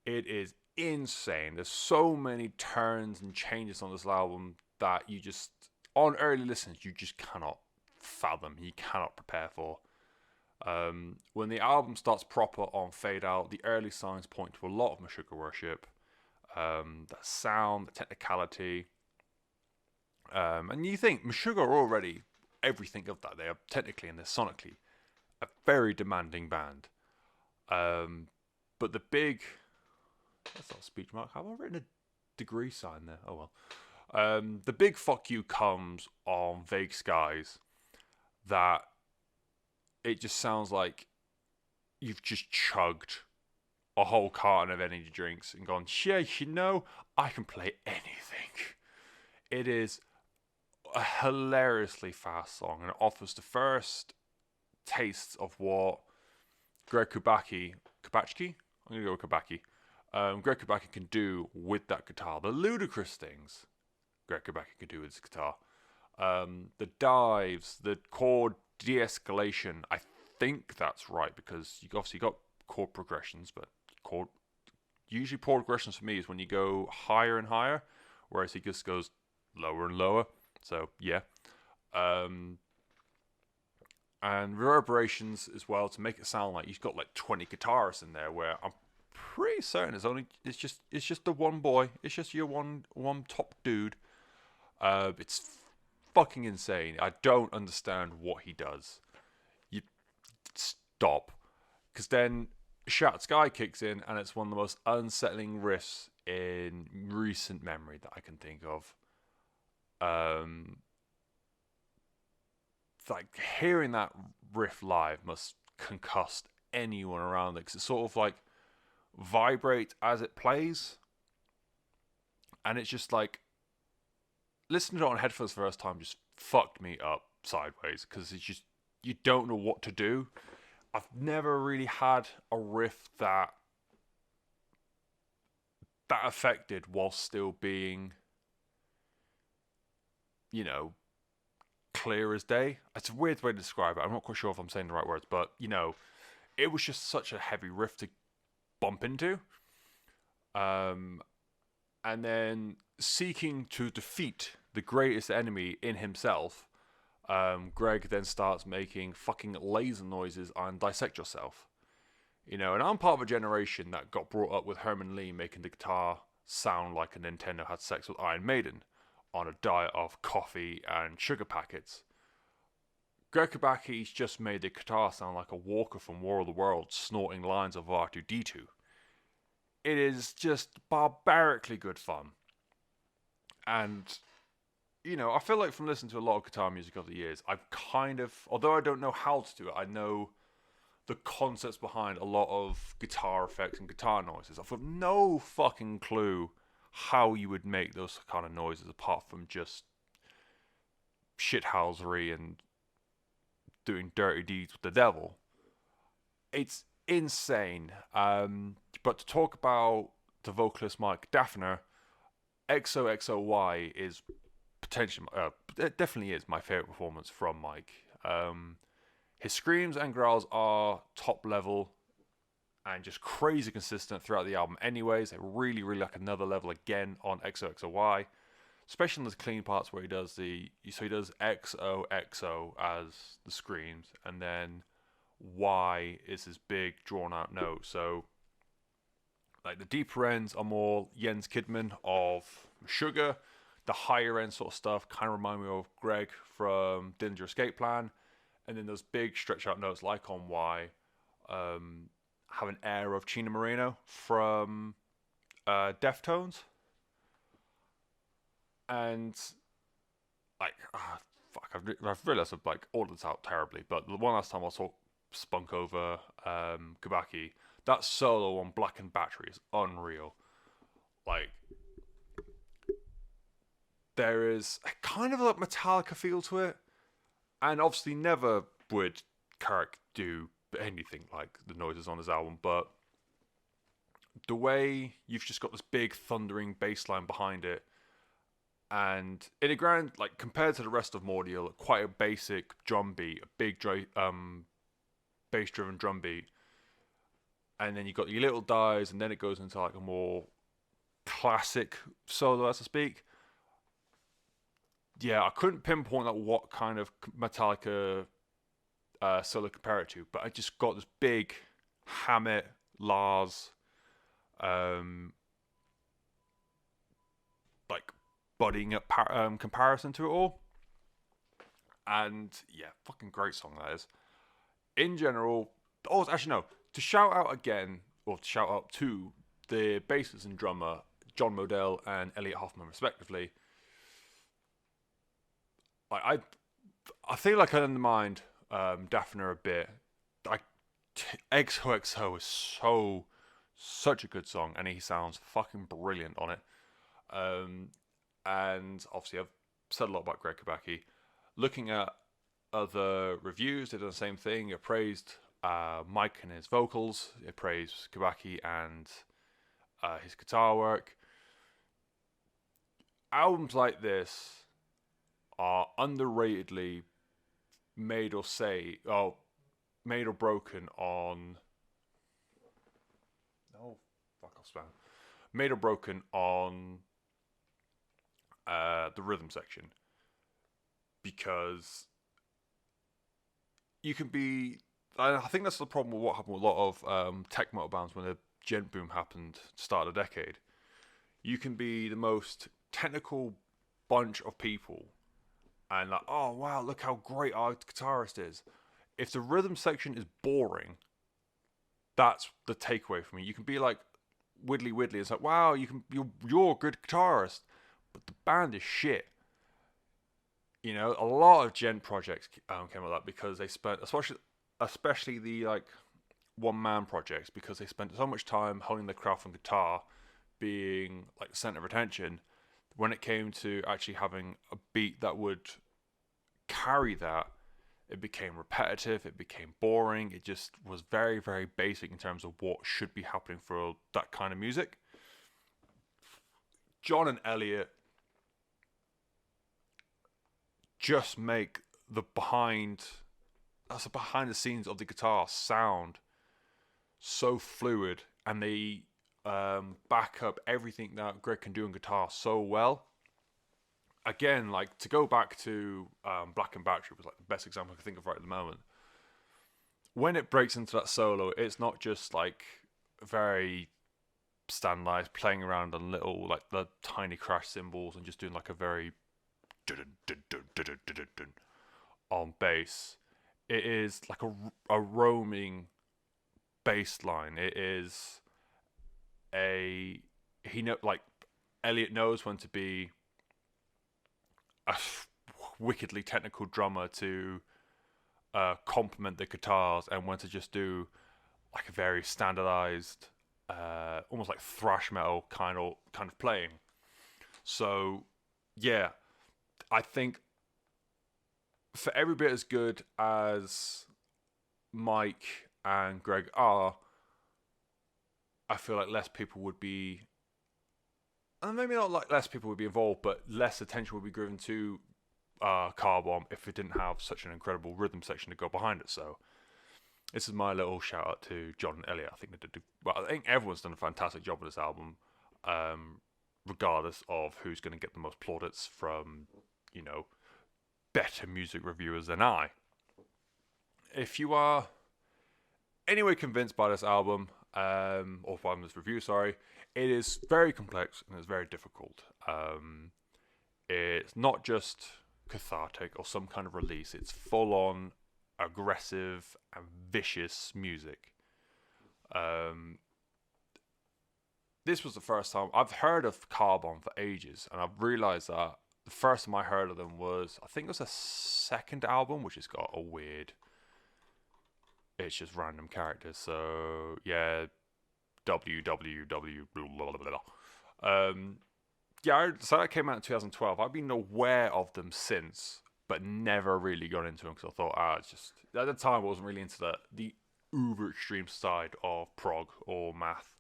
It is insane. There's so many turns and changes on this album that you just, on early listens, you just cannot fathom, you cannot prepare for. When the album starts proper on Fade Out, the early signs point to a lot of Meshuggah worship. The sound, the technicality. And you think Meshuggah are already everything of that. They are technically and they're sonically a very demanding band. But the big... That's not a speech mark. Have I written a degree sign there? Oh well. The big fuck you comes on Vague Skies. That it just sounds like you've just chugged a whole carton of energy drinks and gone, yeah, you know, I can play anything. It is a hilariously fast song, and it offers the first tastes of what Greg Kubacki, I'm going to go with Kubacki. Greg Kubacki can do with that guitar. The ludicrous things Greg Kubacki can do with his guitar. The dives, the chord de-escalation, I think that's right, because you obviously got chord progressions, but usually chord progressions for me is when you go higher and higher, whereas he just goes lower and lower. So yeah. And reverberations as well to make it sound like you've got like 20 guitarists in there. Where I'm pretty certain it's just the one boy. It's just your one top dude. It's fucking insane. I don't understand what he does. You stop, because then Shattered Sky kicks in, and it's one of the most unsettling riffs in recent memory that I can think of. Like hearing that riff live must concuss anyone around it, because it sort of like vibrates as it plays, and it's just like listening to it on headphones for the first time just fucked me up sideways, because it's just you don't know what to do. I've never really had a riff that affected while still being, you know, clear as day. It's a weird way to describe it. I'm not quite sure if I'm saying the right words, but you know, it was just such a heavy riff to bump into. And then seeking to defeat the greatest enemy in himself, Greg then starts making fucking laser noises and Dissect Yourself. You know, and I'm part of a generation that got brought up with Herman Lee making the guitar sound like a Nintendo had sex with Iron Maiden on a diet of coffee and sugar packets. Greg Kubaki's just made the guitar sound like a walker from War of the Worlds snorting lines of R2-D2. It is just barbarically good fun. And, you know, I feel like from listening to a lot of guitar music over the years, I've kind of, although I don't know how to do it, I know the concepts behind a lot of guitar effects and guitar noises. I've got no fucking clue how you would make those kind of noises apart from just shithousery and doing dirty deeds with the devil. It's insane. But to talk about the vocalist Mike Daffner, XOXOY is potentially, it definitely is my favorite performance from Mike. His screams and growls are top level and just crazy consistent throughout the album anyways. I really, really like another level again on XOXOY, especially in the clean parts where he does XOXO as the screams, and then Y is his big drawn out note. So like the deeper ends are more Jens Kidman of Sugar. The higher end sort of stuff kind of remind me of Greg from Dillinger Escape Plan. And then those big stretch out notes like on Y have an air of Chino Moreno from Deftones. And like, I've realized I've like ordered this out terribly, but the one last time I saw spunk over Kubaki, that solo on Blackened Battery is unreal. Like, there is a kind of like Metallica feel to it, and obviously never would Kirk do anything like the noises on his album, but the way you've just got this big thundering bass line behind it, and in a grand, like compared to the rest of Mordial, quite a basic drum beat, a big bass driven drum beat, and then you got your little dies, and then it goes into like a more classic solo, as to speak. Yeah, I couldn't pinpoint like what kind of Metallica solo compare it to, but I just got this big Hammett, Lars, like budding up comparison to it all. And yeah, fucking great song that is. In general, oh, actually no, to shout out again, or to shout out to the bassist and drummer, John Modell and Elliot Hoffman respectively. Like I feel like I undermined Daffner a bit. Like XOXO is such a good song, and he sounds fucking brilliant on it. And obviously I've said a lot about Greg Kubaki. Looking at other reviews, they did the same thing. It praised Mike and his vocals. It praised Kubaki and his guitar work. Albums like this are underratedly made or broken on. Oh, fuck off, spam. Made or broken on the rhythm section, because you can be. I think that's the problem with what happened with a lot of tech metal bands when the gent boom happened to start of the decade. You can be the most technical bunch of people, and like, oh wow, look how great our guitarist is. If the rhythm section is boring, that's the takeaway for me. You can be like Widdly Widdly. It's like, wow, you're a good guitarist, but the band is shit. You know, a lot of gent projects came like that because they spent, especially the like one man projects, because they spent so much time honing the craft on guitar, being like the center of attention. When it came to actually having a beat that would carry that, it became repetitive, it became boring, it just was very, very basic in terms of what should be happening for that kind of music. John and Elliot just make the behind the scenes of the guitar sound so fluid, and they back up everything that Greg can do on guitar so well. Again, like, to go back to Black and Battery was like the best example I can think of right at the moment. When it breaks into that solo, it's not just like very standardized, playing around on little, like, the tiny crash cymbals and just doing like a very on bass. It is like a roaming bass line. It is like, Elliot knows when to be a wickedly technical drummer to complement the guitars, and when to just do like a very standardized, almost like thrash metal kind of playing. So yeah, I think for every bit as good as Mike and Greg are, I feel like less people would be, and maybe not like less people would be involved, but less attention would be given to Car Bomb if it didn't have such an incredible rhythm section to go behind it. So this is my little shout out to John and Elliot. I think they did. I think everyone's done a fantastic job with this album, regardless of who's going to get the most plaudits from, you know, better music reviewers than I. If you are anyway convinced by this album, or by this review, sorry, it is very complex and it's very difficult. It's not just cathartic or some kind of release. It's full on aggressive and vicious music. This was the first time I've heard of Car Bomb for ages, and I've realized that the first time I heard of them was, I think it was their second album, which has got a weird, it's just random characters. So yeah, www blah blah blah. Yeah, so that came out in 2012. I've been aware of them since, but never really got into them because I thought, it's just, at the time I wasn't really into the uber extreme side of prog or math.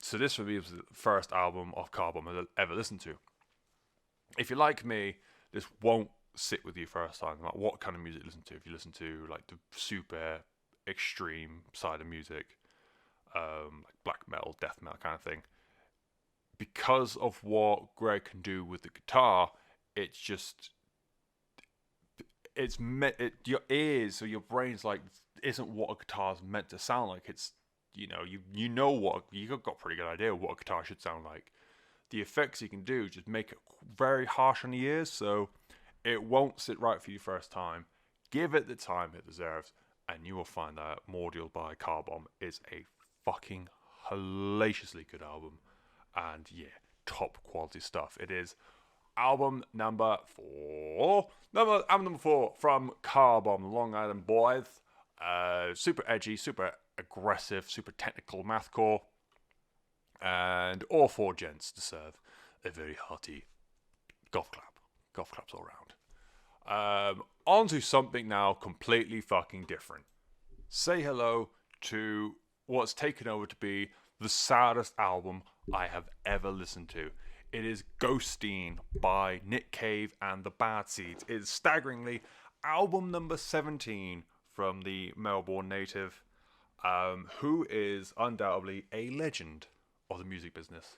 So this for me was the first album of Car Bomb I've ever listened to. If you're like me, this won't sit with you first time. Like, what kind of music you listen to? If you listen to like the super extreme side of music, like black metal, death metal kind of thing, because of what Greg can do with the guitar, it's just, your ears or your brain's like, isn't what a guitar's meant to sound like. It's, you know what, you've got a pretty good idea of what a guitar should sound like. The effects you can do just make it very harsh on the ears, so it won't sit right for you first time. Give it the time it deserves, and you will find that Mordial by Car Bomb is a fucking hellaciously good album. And yeah, top quality stuff. It is album number 4 from Car Bomb, Long Island Boys. Super edgy, super aggressive, super technical mathcore, and all 4 gents deserve a very hearty golf claps all round. On to something now completely fucking different. Say hello to what's taken over to be the saddest album I have ever listened to. It is Ghosteen by Nick Cave and the Bad Seeds. It is staggeringly album number 17 from the Melbourne native, who is undoubtedly a legend of the music business.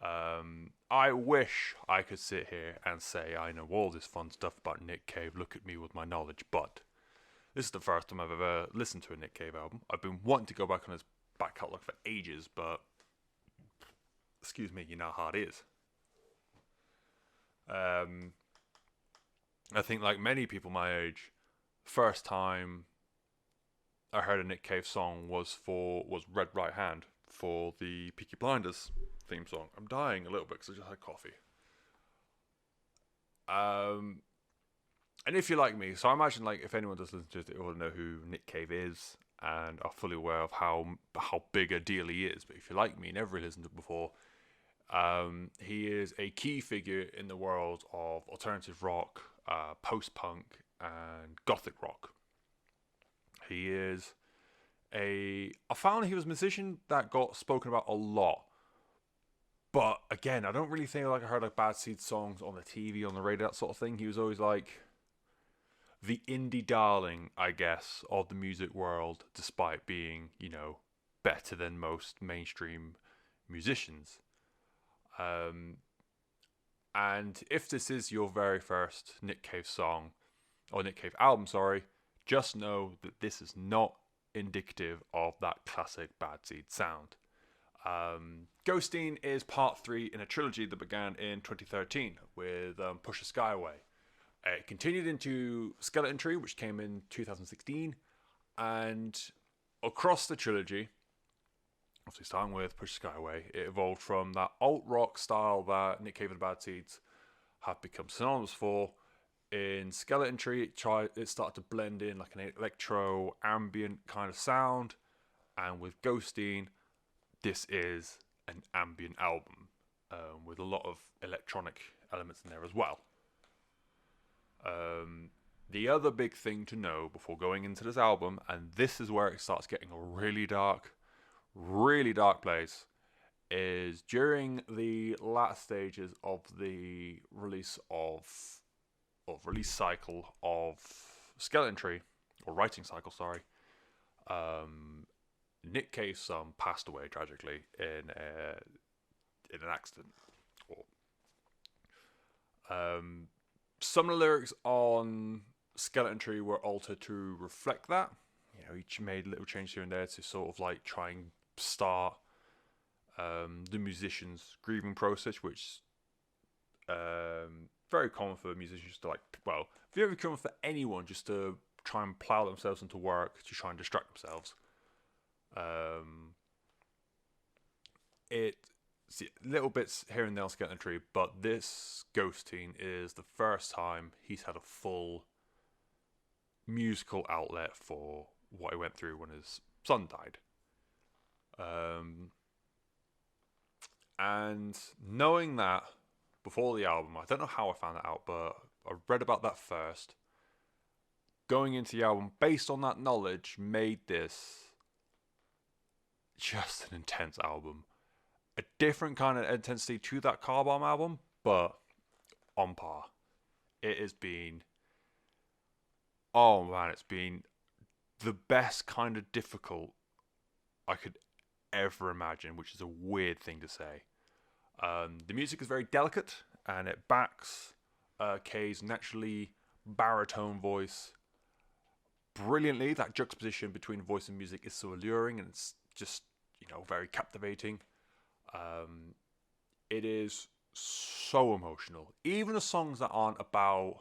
I wish I could sit here and say I know all this fun stuff about Nick Cave. Look at me with my knowledge, but this is the first time I've ever listened to a Nick Cave album. I've been wanting to go back on his back catalogue for ages, but excuse me, you know how it is. I think, like many people my age, first time I heard a Nick Cave song was Red Right Hand for the Peaky Blinders theme song. I'm dying a little bit because I just had coffee. And if you're like me, so I imagine, like, if anyone does listen to it, they will know who Nick Cave is and are fully aware of how big a deal he is. But if you're like me, never really listened to it before, he is a key figure in the world of alternative rock, post-punk, and gothic rock. He is I found he was a musician that got spoken about a lot. But again, I don't really think like I heard like Bad Seed songs on the TV, on the radio, that sort of thing. He was always like the indie darling, I guess, of the music world, despite being, you know, better than most mainstream musicians. And if this is your very first Nick Cave song, or Nick Cave album, sorry, just know that this is not indicative of that classic Bad Seed sound. Ghosteen is part 3 in a trilogy that began in 2013 with Push the Sky Away. It continued into Skeleton Tree, which came in 2016, and across the trilogy, obviously starting with Push the Sky Away, it evolved from that alt-rock style that Nick Cave and the Bad Seeds have become synonymous for. In Skeleton Tree, it started to blend in like an electro ambient kind of sound, and with Ghosteen, this is an ambient album with a lot of electronic elements in there as well. The other big thing to know before going into this album, and this is where it starts getting a really dark place, is during the last stages of the release cycle of Skeleton Tree, or writing cycle, sorry, Nick Cave's son passed away tragically in an accident. Some of the lyrics on Skeleton Tree were altered to reflect that. You know, he made little changes here and there to sort of like try and start the musician's grieving process, which very common for musicians to, like, well, very common for anyone just to try and plow themselves into work to try and distract themselves. Little bits here and there on Skeleton Tree, but this Ghosteen is the first time he's had a full musical outlet for what he went through when his son died. And knowing that before the album, I don't know how I found that out, but I read about that first. Going into the album based on that knowledge made this just an intense album. A different kind of intensity to that Car Bomb album, but on par. It has been, oh man, it's been the best kind of difficult I could ever imagine, which is a weird thing to say. The music is very delicate, and it backs Kay's naturally baritone voice brilliantly. That juxtaposition between voice and music is so alluring, and it's just, you know, very captivating. It is so emotional. Even the songs that aren't about,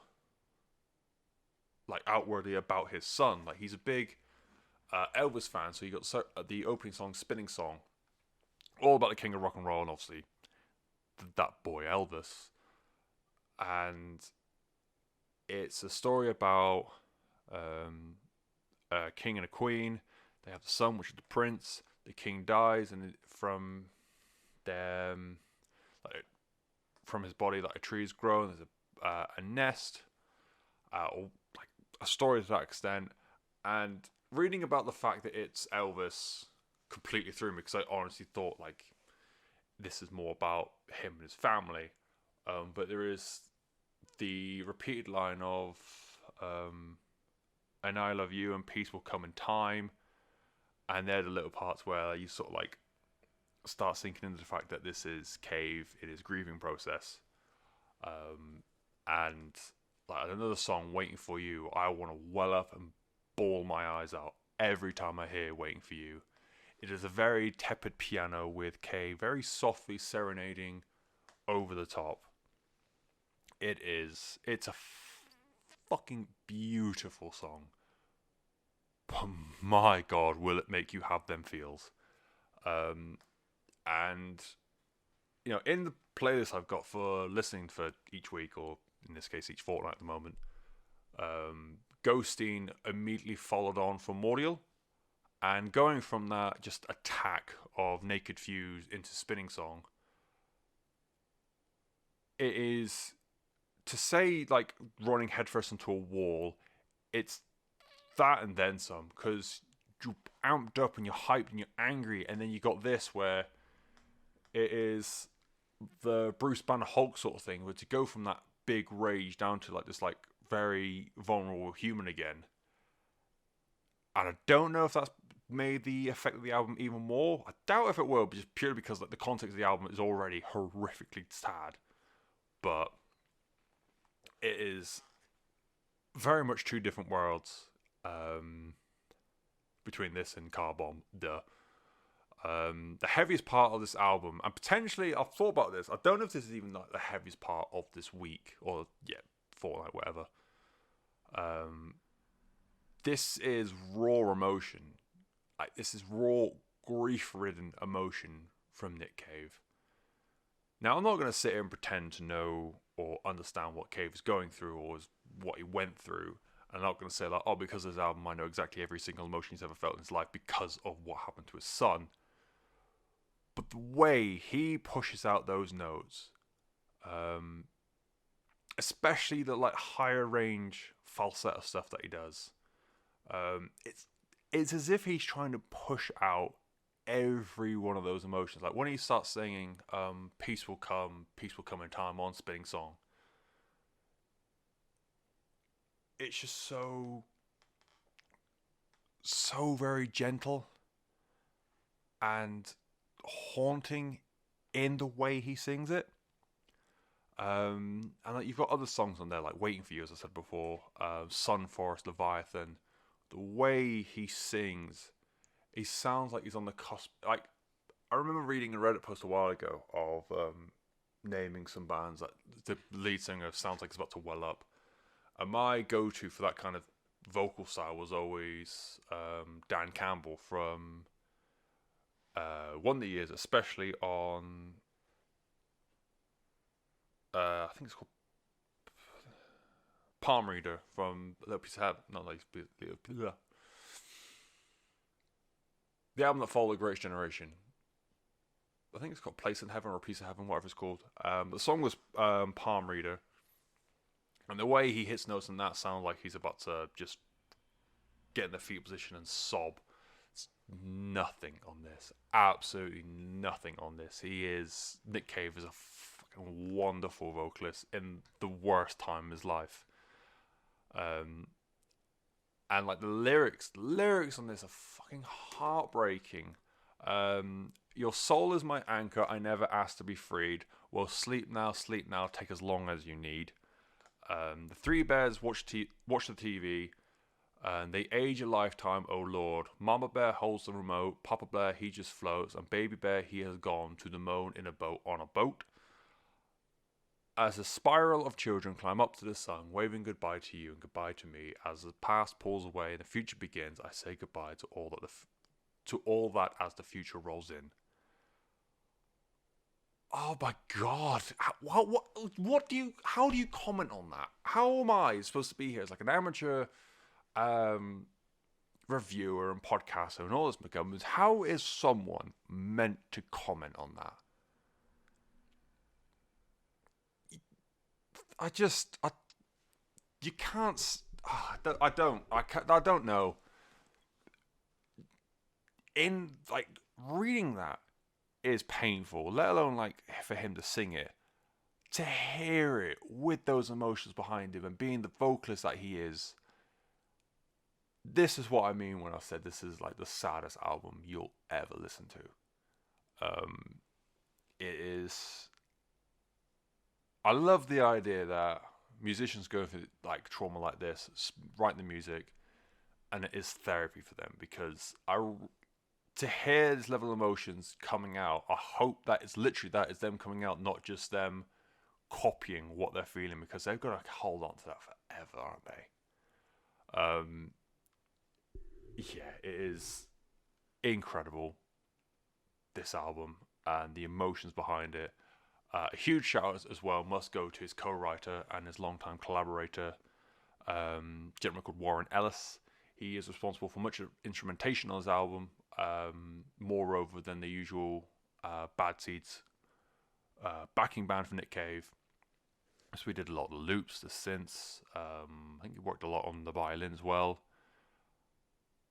like, outwardly about his son. Like, he's a big Elvis fan, so you got the opening song, Spinning Song, all about the king of rock and roll, and obviously that boy Elvis. And it's a story about a king and a queen. They have the son, which is the prince. The king dies, and from them, like, from his body, like, a tree is grown. There's a nest, or like a story to that extent. And reading about the fact that it's Elvis completely threw me, because I honestly thought, like, this is more about him and his family. But there is the repeated line of and I love you and peace will come in time. And they're the little parts where you sort of, like, start sinking into the fact that this is Cave, it is grieving process, and like another song, Waiting for You, I want to well up and bawl my eyes out every time I hear Waiting for You. It is a very tepid piano with Cave very softly serenading over the top. It's a fucking beautiful song. But my God, will it make you have them feels. And, you know, in the playlist I've got for listening for each week, or in this case, each fortnight at the moment, Ghosting immediately followed on from Mordial. And going from that just attack of Naked Fuse into Spinning Song, it is, to say like running headfirst into a wall, it's that and then some, because you're amped up and you're hyped and you're angry, and then you got this where it is the Bruce Banner Hulk sort of thing, where to go from that big rage down to like this like very vulnerable human again. And I don't know if that's made the effect of the album even more. I doubt if it will, but just purely because like the context of the album is already horrifically sad. But it is very much two different worlds between this and Car Bomb. Duh. The heaviest part of this album, and potentially I've thought about this, I don't know if this is even like the heaviest part of this week, or fortnight, whatever. This is raw emotion. Like, this is raw, grief-ridden emotion from Nick Cave. Now, I'm not going to sit here and pretend to know or understand what Cave is going through or what he went through. I'm not going to say like, oh, because of this album, I know exactly every single emotion he's ever felt in his life because of what happened to his son. But the way he pushes out those notes, especially the like higher range falsetto stuff that he does, it's as if he's trying to push out every one of those emotions. Like when he starts singing peace will come in time on Spinning Song, it's just so very gentle and haunting in the way he sings it. And like, you've got other songs on there like Waiting for You, as I said before, Sun, Forest, Leviathan. The way he sings, he sounds like he's on the cusp. Like, I remember reading a Reddit post a while ago of naming some bands that the lead singer sounds like he's about to well up. And my go-to for that kind of vocal style was always Dan Campbell from Wonder Years, especially on I think it's called Palm Reader from Leprous, not like the album that followed Greatest Generation. I think it's called Place in Heaven or Piece of Heaven, whatever it's called. The song was Palm Reader, and the way he hits notes in that sounds like he's about to just get in the fetal position and sob. It's nothing on this. Absolutely nothing on this. Nick Cave is a fucking wonderful vocalist in the worst time of his life. And like the lyrics on this are fucking heartbreaking. Your soul is my anchor, I never asked to be freed. Well, sleep now, take as long as you need. The three bears watch the TV, and they age a lifetime, oh Lord. Mama bear holds the remote, Papa bear he just floats, and baby bear he has gone to the moon in a boat on a boat. As a spiral of children climb up to the sun, waving goodbye to you and goodbye to me, as the past pulls away and the future begins, I say goodbye to all that as the future rolls in. Oh my God! How do you comment on that? How am I supposed to be here as like an amateur reviewer and podcaster and all this McGovern? How is someone meant to comment on that? You can't. I don't know. In like reading that is painful, let alone like for him to sing it. To hear it with those emotions behind him and being the vocalist that he is. This is what I mean when I said this is like the saddest album you'll ever listen to. It is. I love the idea that musicians go through like trauma like this, write the music, and it is therapy for them because to hear this level of emotions coming out, I hope that it's literally that is them coming out, not just them copying what they're feeling, because they've got to hold on to that forever, aren't they? Yeah, it is incredible, this album, and the emotions behind it. A huge shout out as well must go to his co-writer and his longtime collaborator, gentleman called Warren Ellis. He is responsible for much of instrumentation on his album, moreover than the usual Bad Seeds backing band for Nick Cave. So we did a lot of the loops, the synths. I think he worked a lot on the violin as well.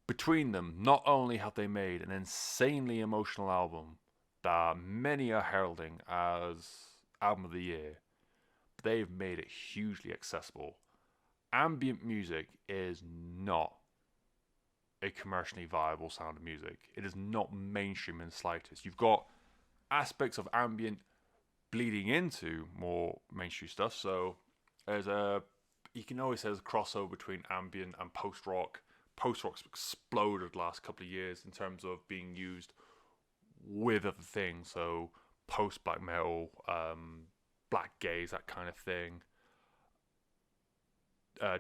Between them, not only have they made an insanely emotional album that many are heralding as album of the year, but they've made it hugely accessible. Ambient music is not a commercially viable sound of music. It is not mainstream in the slightest. You've got aspects of ambient bleeding into more mainstream stuff, so you can always say there's a crossover between ambient and post-rock. Post-rock's exploded the last couple of years in terms of being used with other things, so post-black metal, black gaze, that kind of thing.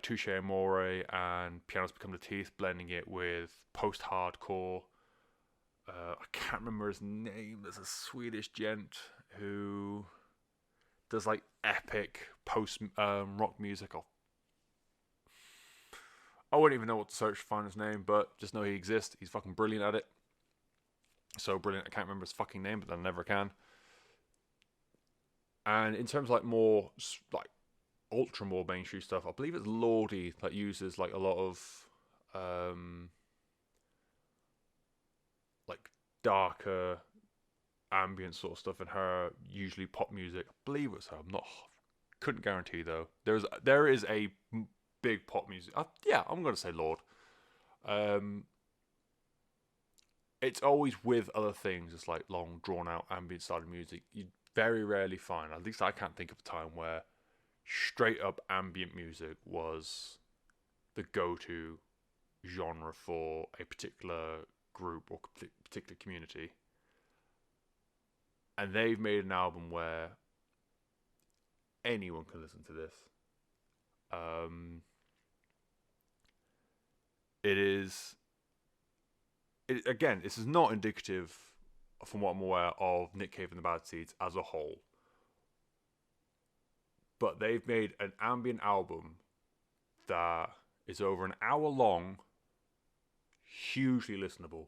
Touche Amore and Pianos Become the Teeth, blending it with post-hardcore. I can't remember his name. There's a Swedish gent who does like epic post-rock music. I wouldn't even know what to search to find his name, but just know he exists. He's fucking brilliant at it. So brilliant, I can't remember his fucking name, but I never can. And in terms of like more like ultra more mainstream stuff, I believe it's Lordi that uses like a lot of like darker ambient sort of stuff in her usually pop music. I believe it's her. Couldn't guarantee though. There is a big pop music. Yeah, I'm gonna say Lord. It's always with other things. It's like long, drawn out ambient style of music. You very rarely find, at least I can't think of a time where straight up ambient music was the go-to genre for a particular group or particular community. And they've made an album where anyone can listen to this. Again, this is not indicative, from what I'm aware, of Nick Cave and the Bad Seeds as a whole. But they've made an ambient album that is over an hour long, hugely listenable,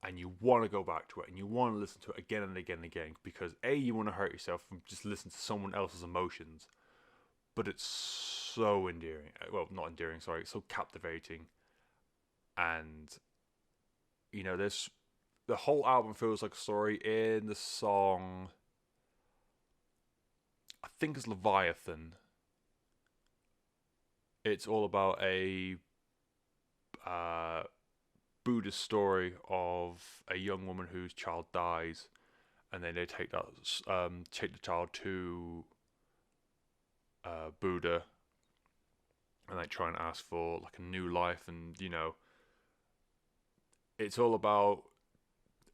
and you want to go back to it, and you want to listen to it again and again and again, because A, you want to hurt yourself from just listening to someone else's emotions, but it's so endearing. Well, not endearing, sorry, it's so captivating. And, you know, the whole album feels like a story. In the song, I think it's Leviathan, it's all about a Buddhist story of a young woman whose child dies, and then they take the child to Buddha, and they try and ask for like a new life, and you know, it's all about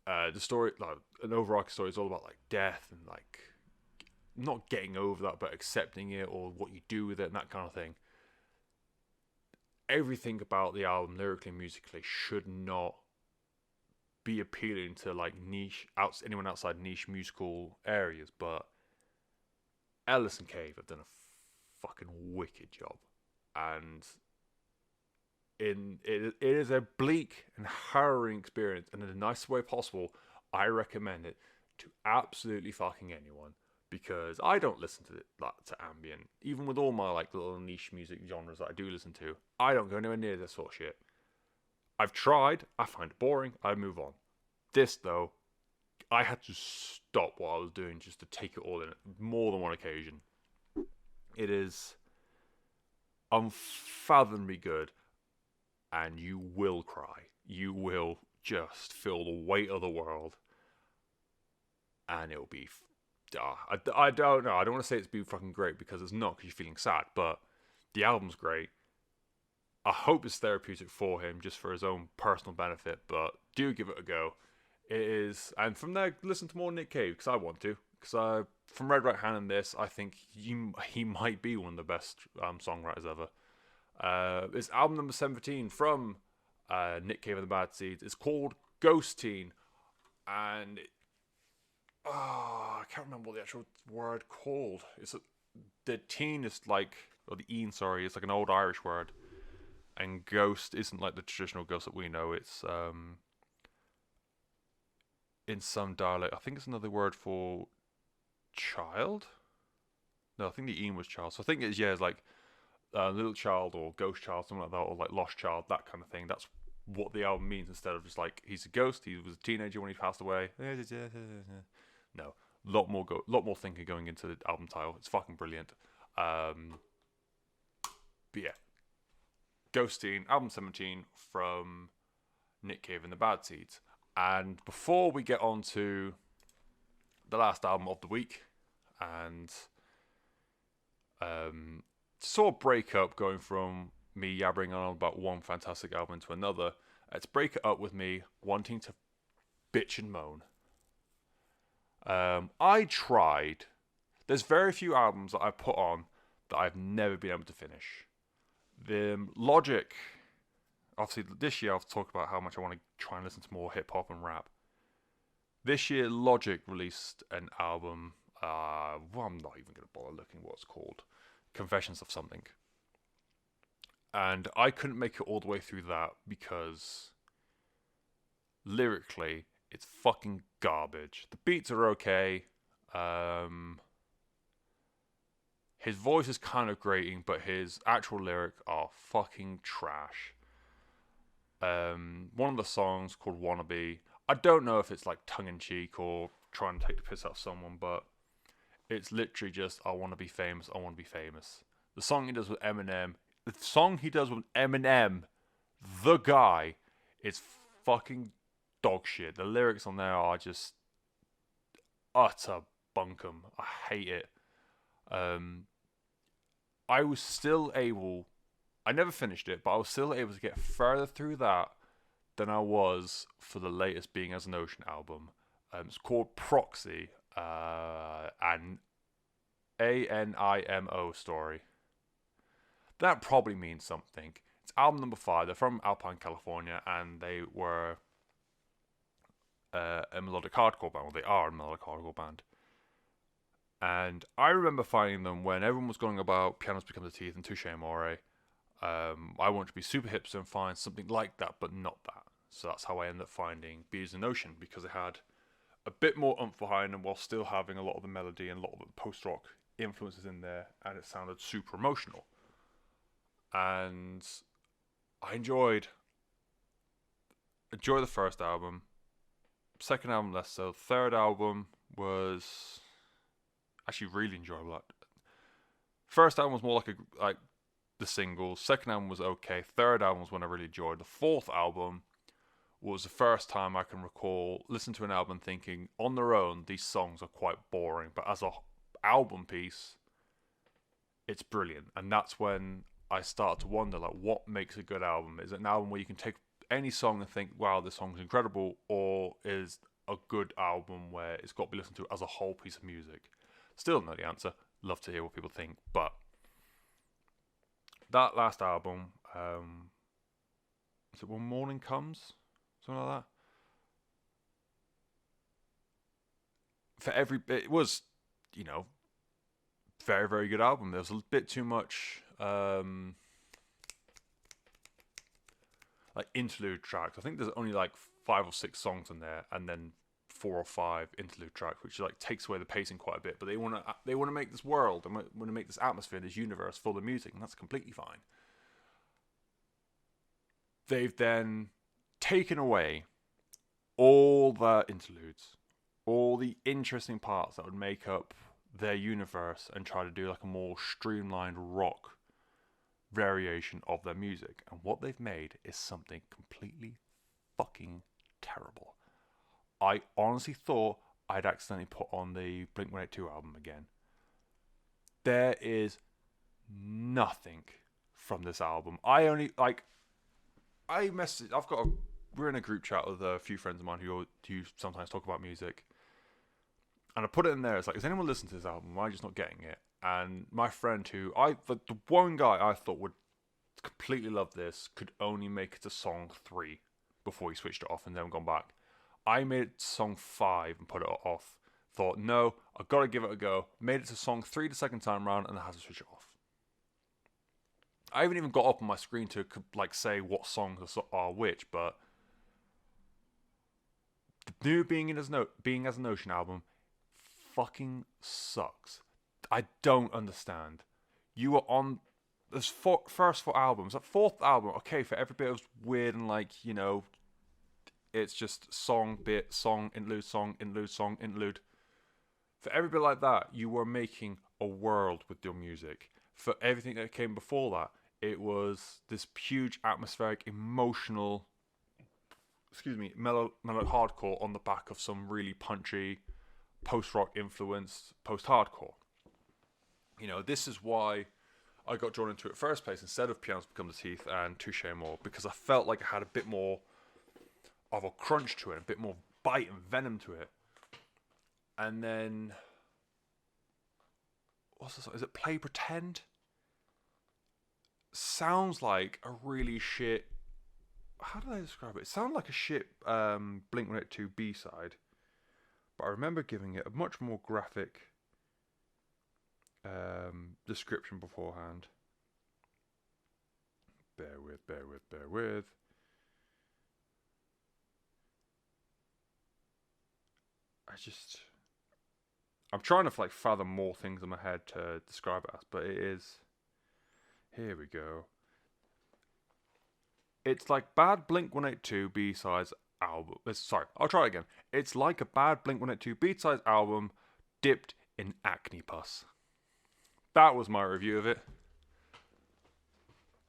the story, like an overarching story. Is all about like death and like not getting over that, but accepting it, or what you do with it, and that kind of thing. Everything about the album, lyrically and musically, should not be appealing to like anyone outside niche musical areas, but Ellis and Cave have done a fucking wicked job, and it is a bleak and harrowing experience, and in the nicest way possible. I recommend it to absolutely fucking anyone, because I don't listen to ambient, even with all my like little niche music genres that I do listen to. I don't go anywhere near this sort of shit. I've tried, I find it boring, I move on. This though, I had to stop what I was doing just to take it all in, more than one occasion. It is unfathomably good, and you will cry. You will just feel the weight of the world. and it'll be. I don't know. I don't want to say it's been fucking great because it's not, because you're feeling sad, but the album's great. I hope it's therapeutic for him, just for his own personal benefit, but do give it a go. It is, and from there, listen to more Nick Cave, because I want to. Because from Red Right Hand and this, I think he might be one of the best songwriters ever. It's album number 17 from Nick Cave and the Bad Seeds. It's called Ghost Teen, and I can't remember what the actual word called. The teen is like, or the een, sorry, it's like an old Irish word, and ghost isn't like the traditional ghost that we know. It's in some dialect, I think it's another word for child. No, I think the een was child. So I think it's like little child or ghost child, something like that, or like lost child, that kind of thing. That's what the album means, instead of just like he's a ghost, he was a teenager when he passed away. No, lot more thinking going into the album title. It's fucking brilliant. But yeah, Ghost Teen, album 17 from Nick Cave and the Bad Seeds. And before we get on to the last album of the week, and sort of break up, going from me yabbering on about one fantastic album to another, let's break it up with me wanting to bitch and moan. I tried. There's very few albums that I put on that I've never been able to finish. The Logic, obviously this year I've talked about how much I want to try and listen to more hip hop and rap. This year Logic released an album, I'm not even going to bother looking what it's called, Confessions of Something. And I couldn't make it all the way through that because lyrically it's fucking garbage. The beats are okay. His voice is kind of grating, but his actual lyrics are fucking trash. One of the songs called Wannabe, I don't know if it's like tongue-in-cheek or trying to take the piss out of someone, but it's literally just, I want to be famous, I want to be famous. The song he does with Eminem, the guy, is fucking dog shit. The lyrics on there are just utter bunkum. I hate it. I was still able, I never finished it, but I was still able to get further through that than I was for the latest Being as an Ocean album. It's called Proxy, and ANIMO story. That probably means something. It's album number 5. They're from Alpine, California, and they were a melodic hardcore band. Well, they are a melodic hardcore band. And I remember finding them when everyone was going about Pianos Become the Teeth and Touche Amore. I wanted to be super hipster and find something like that, but not that. So that's how I ended up finding Beers in Ocean, because it had a bit more oomph behind them while still having a lot of the melody and a lot of the post-rock influences in there, and it sounded super emotional. And I enjoyed the first album. Second album less so. Third album was actually really enjoyable. First album was more like the singles. Second album was okay. Third album was one I really enjoyed. The fourth album was the first time I can recall listening to an album thinking, on their own, these songs are quite boring, but as a album piece, it's brilliant. And that's when I started to wonder, like, what makes a good album? Is it an album where you can take any song and think, wow, this song's incredible, or is a good album where it's got to be listened to as a whole piece of music? Still not the answer. Love to hear what people think, but that last album, is it When Morning Comes? Something like that. It was, very, very good album. There was a bit too much like interlude tracks. I think there's only like 5 or 6 songs in there, and then 4 or 5 interlude tracks, which like takes away the pacing quite a bit. But they want to make this world, and want to make this atmosphere, this universe full of music, and that's completely fine. They've then taken away all the interludes, all the interesting parts that would make up their universe, and try to do like a more streamlined rock variation of their music. And what they've made is something completely fucking terrible. I honestly thought I'd accidentally put on the Blink-182 album again. There is nothing from this album. We're in a group chat with a few friends of mine who sometimes talk about music. And I put it in there. It's like, is anyone listening to this album? Am I just not getting it? And my friend the one guy I thought would completely love this, could only make it to song 3 before he switched it off and then gone back. I made it to song 5 and put it off. Thought, no, I've got to give it a go. Made it to song 3 the second time round, and I had to switch it off. I haven't even got up on my screen to like say what songs are which, but the new Being as an Ocean album fucking sucks. I don't understand. You were on this first 4 albums. That 4th album, okay, for every bit of weird and like, you know, it's just song, bit, song, interlude, song, interlude, song, interlude. For every bit like that, you were making a world with your music. For everything that came before that, it was this huge atmospheric, emotional, mellow hardcore on the back of some really punchy, post-rock influenced post-hardcore. You know, this is why I got drawn into it first place instead of Pianos Become the Teeth and Touche More, because I felt like it had a bit more of a crunch to it, a bit more bite and venom to it. And then, what's the song? Is it Play Pretend? Sounds like a really shit, how do I describe it? It sounded like a shit Blink-182 B-side, but I remember giving it a much more graphic description beforehand. Bear with. I'm trying to like fathom more things in my head to describe it as, but it is. Here we go. It's like bad Blink-182 B-sides album. I'll try it again. It's like a bad Blink-182 B-sides album dipped in acne pus. That was my review of it.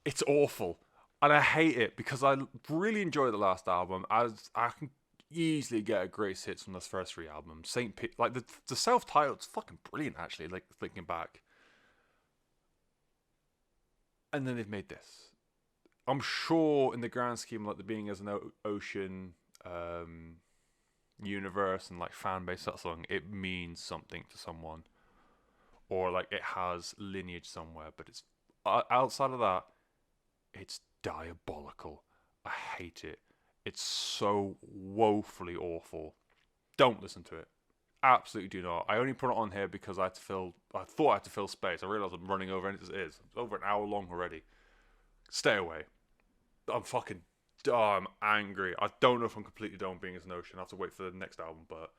It's awful. And I hate it because I really enjoyed the last album. As I can easily get a great hits from those first 3 albums. Like the self-titled's fucking brilliant actually, like thinking back. And then they've made this. I'm sure in the grand scheme, like the Being as an Ocean universe and like fan base that song, it means something to someone, or like it has lineage somewhere. But it's outside of that, it's diabolical. I hate it. It's so woefully awful. Don't listen to it. Absolutely do not. I only put it on here because I thought I had to fill space. I realised I'm running over, and it is. It's over an hour long already. Stay away. I'm angry. I don't know if I'm completely done Being as an Ocean. I have to wait for the next album, but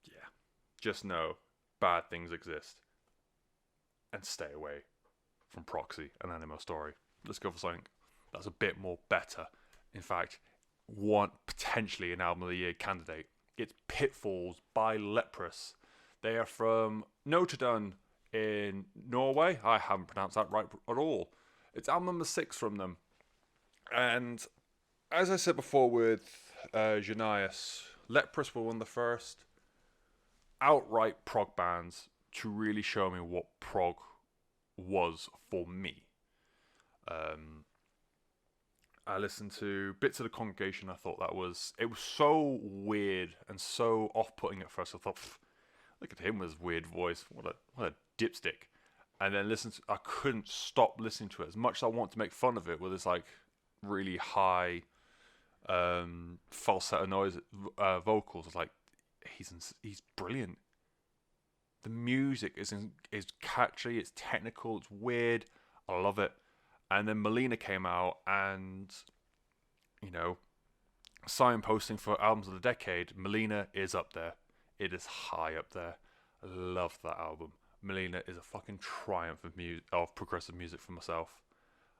yeah. Just know bad things exist. And stay away from Proxy and Animo Story. Let's go for something that's a bit more better. In fact, potentially an Album of the Year candidate. It's Pitfalls by Leprous. They are from Notre Dame in Norway. I haven't pronounced that right at all. It's album number 6 from them. And as I said before with Janias, Leprous were one of the first outright prog bands to really show me what prog was for me. I listened to bits of The Congregation. I thought it was so weird and so off-putting at first. I thought, look at him with his weird voice. What a dipstick. And then I couldn't stop listening to it. As much as I want to make fun of it with this like really high falsetto noise vocals, it's like he's brilliant. The music is catchy, it's technical, it's weird. I love it. And then Melina came out, and you know, signposting for albums of the decade, Melina is up there. It is high up there. I love that album. Melina is a fucking triumph of progressive music for myself.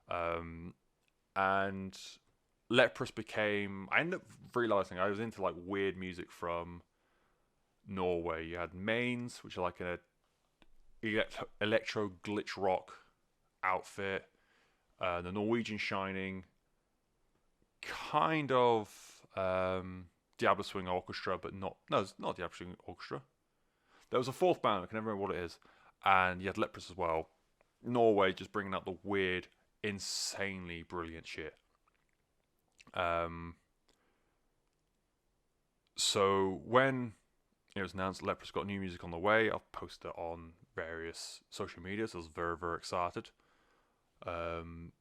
And Leprous became... I ended up realising I was into like weird music from Norway. You had Mains, which are like an electro glitch rock outfit. The Norwegian Shining. Kind of Diablo Swing Orchestra, but not... No, it's not Diablo Swing Orchestra. There was a fourth band, I can never remember what it is. And you had Leprous as well. Norway just bringing out the weird, insanely brilliant shit. So when it was announced Leprous got new music on the way, I'll post it on various social media, so I was very, very excited. And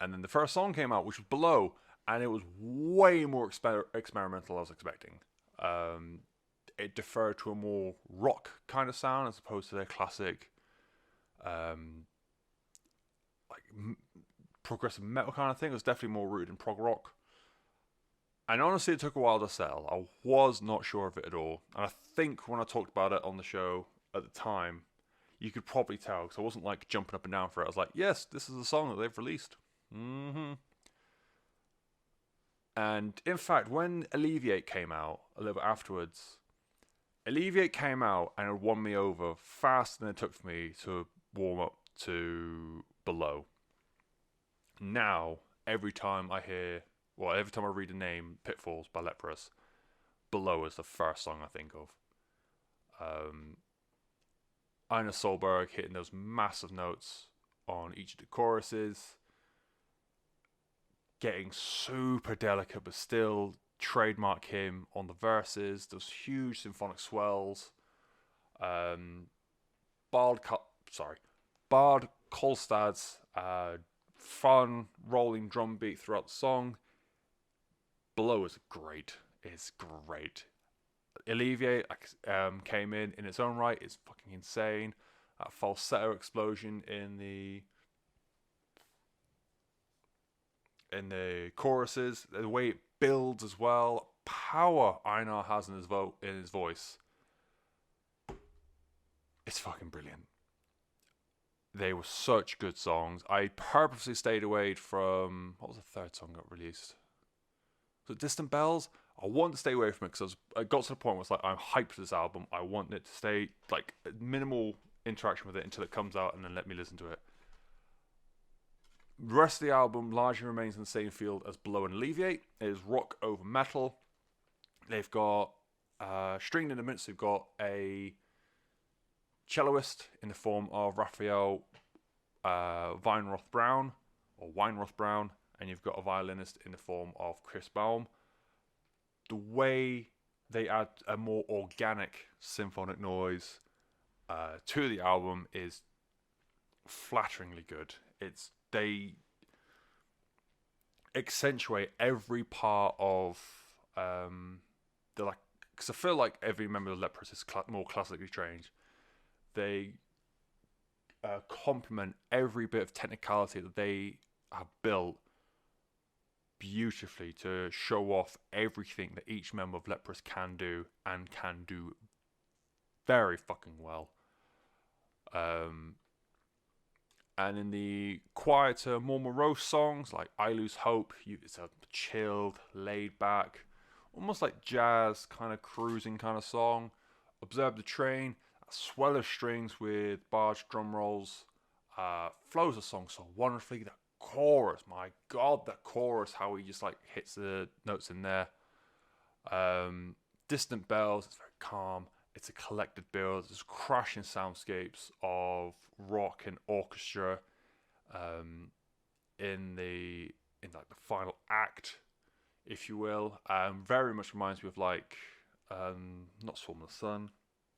then the first song came out, which was Below, and it was way more experimental than I was expecting. It deferred to a more rock kind of sound as opposed to their classic progressive metal kind of thing. It was definitely more rooted in prog rock. And honestly, it took a while to settle. I was not sure of it at all. And I think when I talked about it on the show at the time, you could probably tell, because I wasn't like jumping up and down for it. I was like, yes, this is a song that they've released. And in fact, when Alleviate came out a little bit afterwards, Alleviate came out and it won me over faster than it took for me to warm up to Below. Now, every time I read the name Pitfalls by Leprous, Below is the first song I think of. Ina Solberg hitting those massive notes on each of the choruses, getting super delicate but still trademark him on the verses, those huge symphonic swells. Bard Kolstad's fun rolling drum beat throughout the song. Below is great. It's great. Alleviate came in its own right. It's fucking insane. That falsetto explosion in the choruses, the way it builds as well, power Einar has in his voice. It's fucking brilliant. They were such good songs. I purposely stayed away from... What was the third song that got released? Was it Distant Bells? I wanted to stay away from it because I got to the point where it's like, I'm hyped for this album. I want it to stay, like, minimal interaction with it until it comes out and then let me listen to it. The rest of the album largely remains in the same field as Below and Alleviate. It is rock over metal. They've got stringed instruments. They've got a celloist in the form of Raphael Weinroth Brown, and you've got a violinist in the form of Chris Baum. The way they add a more organic symphonic noise to the album is flatteringly good. They accentuate every part of because I feel like every member of Leprous is more classically trained. They complement every bit of technicality that they have built beautifully to show off everything that each member of Leprous can do, and can do very fucking well. And in the quieter, more morose songs, like I Lose Hope, it's a chilled, laid back, almost like jazz, kind of cruising kind of song. Observe the Train, a swell of strings with barge drum rolls, flows the song so wonderfully. The chorus, my god, that chorus, how he just like hits the notes in there. Distant Bells, it's very calm. It's a collected build. There's crashing soundscapes of rock and orchestra in the final act, if you will. Very much reminds me of like not Swarm of the Sun.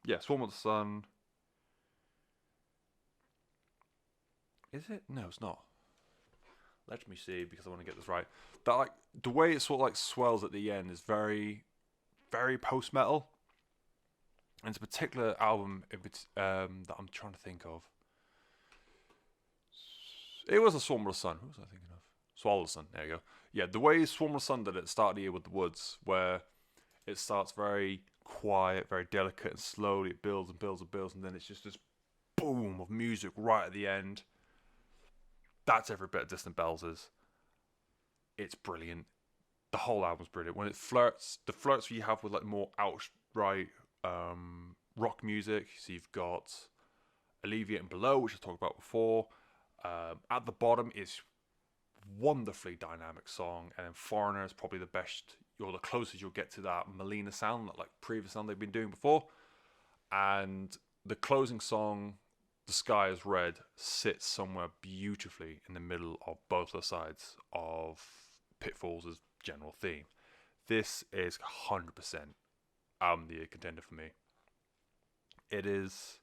Yeah, Swarm of the Sun. Is it? No, it's not. Let me see, because I want to get this right. That like the way it sort of like swells at the end is very, very post metal. And it's a particular album that I'm trying to think of. It was a Swarm of the Sun. Who was I thinking of? Swallow the Sun. There you go. Yeah, the way Swarm of the Sun did it started here with The Woods, where it starts very quiet, very delicate, and slowly it builds and builds and builds, and then it's just this boom of music right at the end. That's every bit of Distant Bells is. It's brilliant. The whole album's brilliant. When it flirts, the flirts you have with like more outright rock music. So you've got Alleviate and Below, which I talked about before. At the Bottom is wonderfully dynamic song, and then Foreigner is probably the best you're the closest you'll get to that Melina sound, that like previous sound they've been doing before. And the closing song, The Sky is Red, sits somewhere beautifully in the middle of both the sides of Pitfall's general theme. This is 100% the year contender for me. It is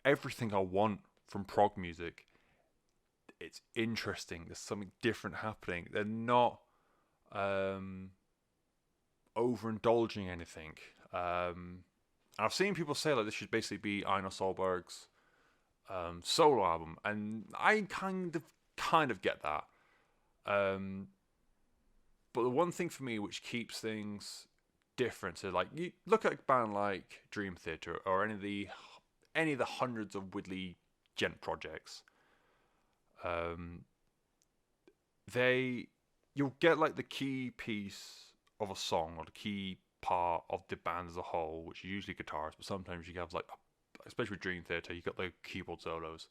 everything I want from prog music. It's interesting. There's something different happening. They're not overindulging anything. I've seen people say like this should basically be Einar Solberg's solo album, and I kind of get that. But the one thing for me which keeps things different is like you look at a band like Dream Theater or any of the hundreds of Whitley Gent projects. You'll get like the key piece of a song or the key part of the band as a whole, which is usually guitars, but sometimes you have like, especially with Dream Theater, you got the keyboard solos.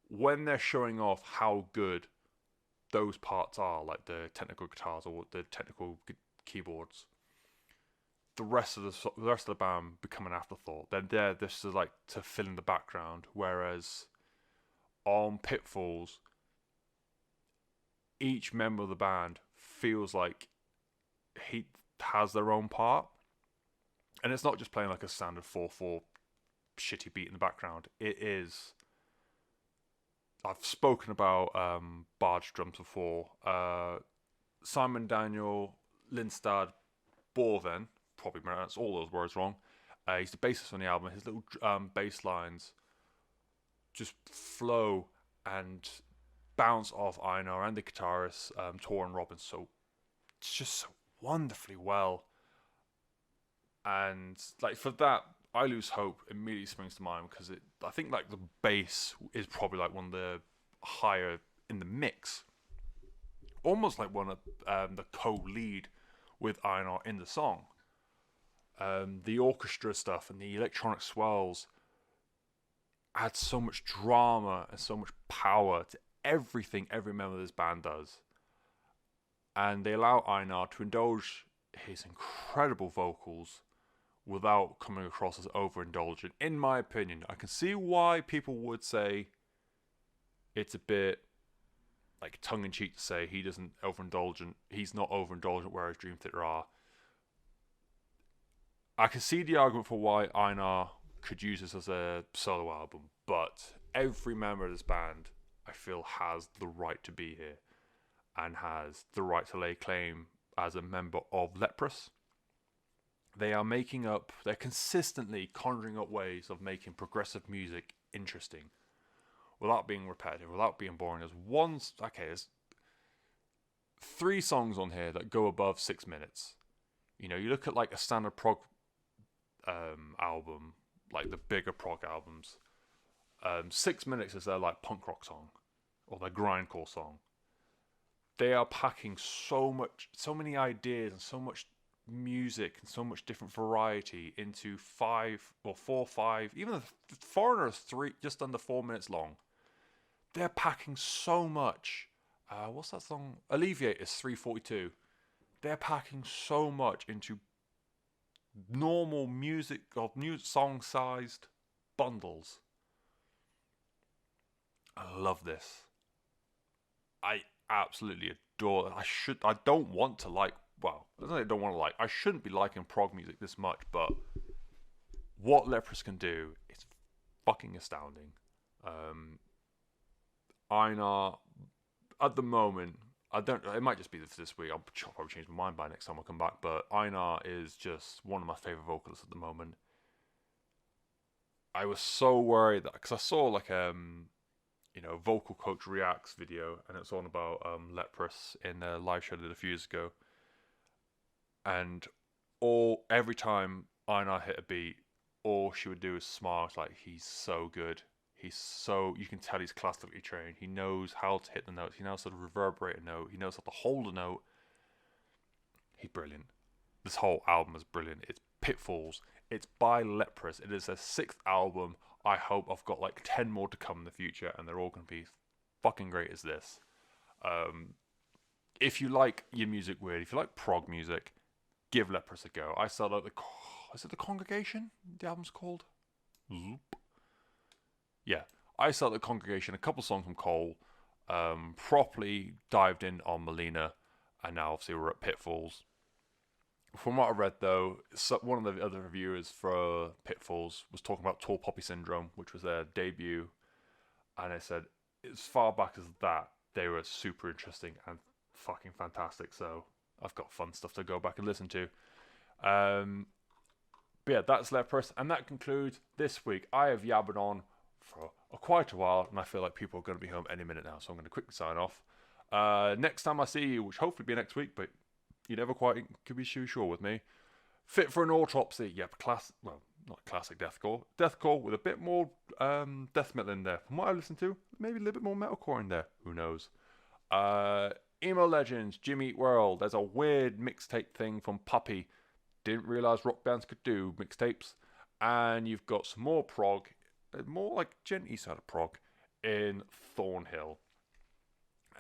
When they're showing off how good those parts are, like the technical guitars or the technical keyboards, the rest of the band become an afterthought. They're there just to fill in the background. Whereas on Pitfalls, each member of the band feels like he has their own part, and it's not just playing like a standard 4/4 shitty beat in the background. It is. I've spoken about barge drums before. Simon Daniel Lindstad Borven, probably pronounced all those words wrong. He's the bassist on the album. His little bass lines just flow and bounce off Einar and the guitarist Torrin Robbins. So it's just so wonderfully well. And like for that, I Lose Hope immediately springs to mind because I think like the bass is probably like one of the higher in the mix, almost like one of the co-lead with Einar in the song. The orchestra stuff and the electronic swells add so much drama and so much power to everything every member of this band does, and they allow Einar to indulge his incredible vocals without coming across as overindulgent. In my opinion, I can see why people would say it's a bit like tongue-in-cheek to say he's not overindulgent, whereas Dream Theater are. I can see the argument for why Einar could use this as a solo album, but every member of this band, I feel, has the right to be here and has the right to lay claim as a member of Leprous. They're consistently conjuring up ways of making progressive music interesting without being repetitive, without being boring. There's 3 songs on here that go above 6 minutes. You know, you look at like a standard prog album, like the bigger prog albums, 6 minutes is their like punk rock song or their grindcore song. They are packing so many ideas and so much music and so much different variety into 5 or 4, 5. Even the Foreigner is 3, just under 4 minutes long. They're packing so much. What's that song? Alleviate is 3:42. They're packing so much into normal music song-sized bundles. I love this. I absolutely adore it. I don't want to like. Well, I don't want to like. I shouldn't be liking prog music this much, but what Leprous can do is fucking astounding. Einar, at the moment, it might just be this week. I'll probably change my mind by next time I come back. But Einar is just one of my favorite vocalists at the moment. I was so worried that because I saw like Vocal Coach Reacts video, and it's on about Leprous in a live show I did a few years ago. And every time Einar hit a beat, all she would do is smile. It's like, he's so good. You can tell he's classically trained. He knows how to hit the notes. He knows how to reverberate a note. He knows how to hold a note. He's brilliant. This whole album is brilliant. It's Pitfalls. It's by Leprous. It is their 6th album. I hope I've got like 10 more to come in the future, and they're all going to be fucking great as this. if you like your music weird, if you like prog music, give Leprous a go. I saw like is it the Congregation? The album's called. Zoop. Yeah, I saw the Congregation. A couple songs from Cole. Properly dived in on Melina, and now obviously we're at Pitfalls. From what I read, though, one of the other reviewers for Pitfalls was talking about Tall Poppy Syndrome, which was their debut, and they said as far back as that, they were super interesting and fucking fantastic. So I've got fun stuff to go back and listen to. But yeah, that's Leprous, and that concludes this week. I have yabbered on for quite a while, and I feel like people are going to be home any minute now, so I'm going to quickly sign off. Next time I see you, which hopefully be next week, but you never quite could be too sure with me. Fit for an autopsy. Yep, not classic deathcore. Deathcore with a bit more death metal in there. From what I listened to, maybe a little bit more metalcore in there. Who knows? Emo Legends, Jimmy Eat World. There's a weird mixtape thing from Puppy. Didn't realise rock bands could do mixtapes. And you've got some more prog, more like genty side of prog, in Thornhill.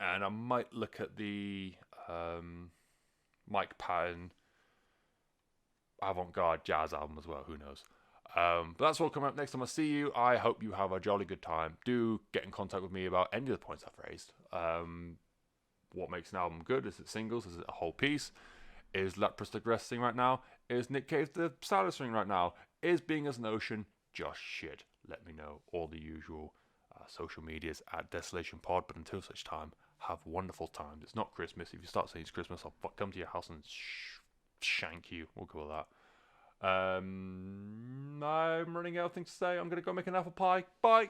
And I might look at the Mike Patton avant-garde jazz album as well. Who knows? But that's all coming up next time I see you. I hope you have a jolly good time. Do get in contact with me about any of the points I've raised. What makes an album good? Is it singles? Is it a whole piece? Is Leprous the best thing right now? Is Nick Cave the saddest thing right now? Is Being as an Ocean just shit? Let me know. All the usual social medias at Desolation Pod. But until such time, have wonderful times. It's not Christmas. If you start saying it's Christmas, I'll come to your house and shank you. We'll go with that. I'm running out of things to say. I'm going to go make an apple pie. Bye.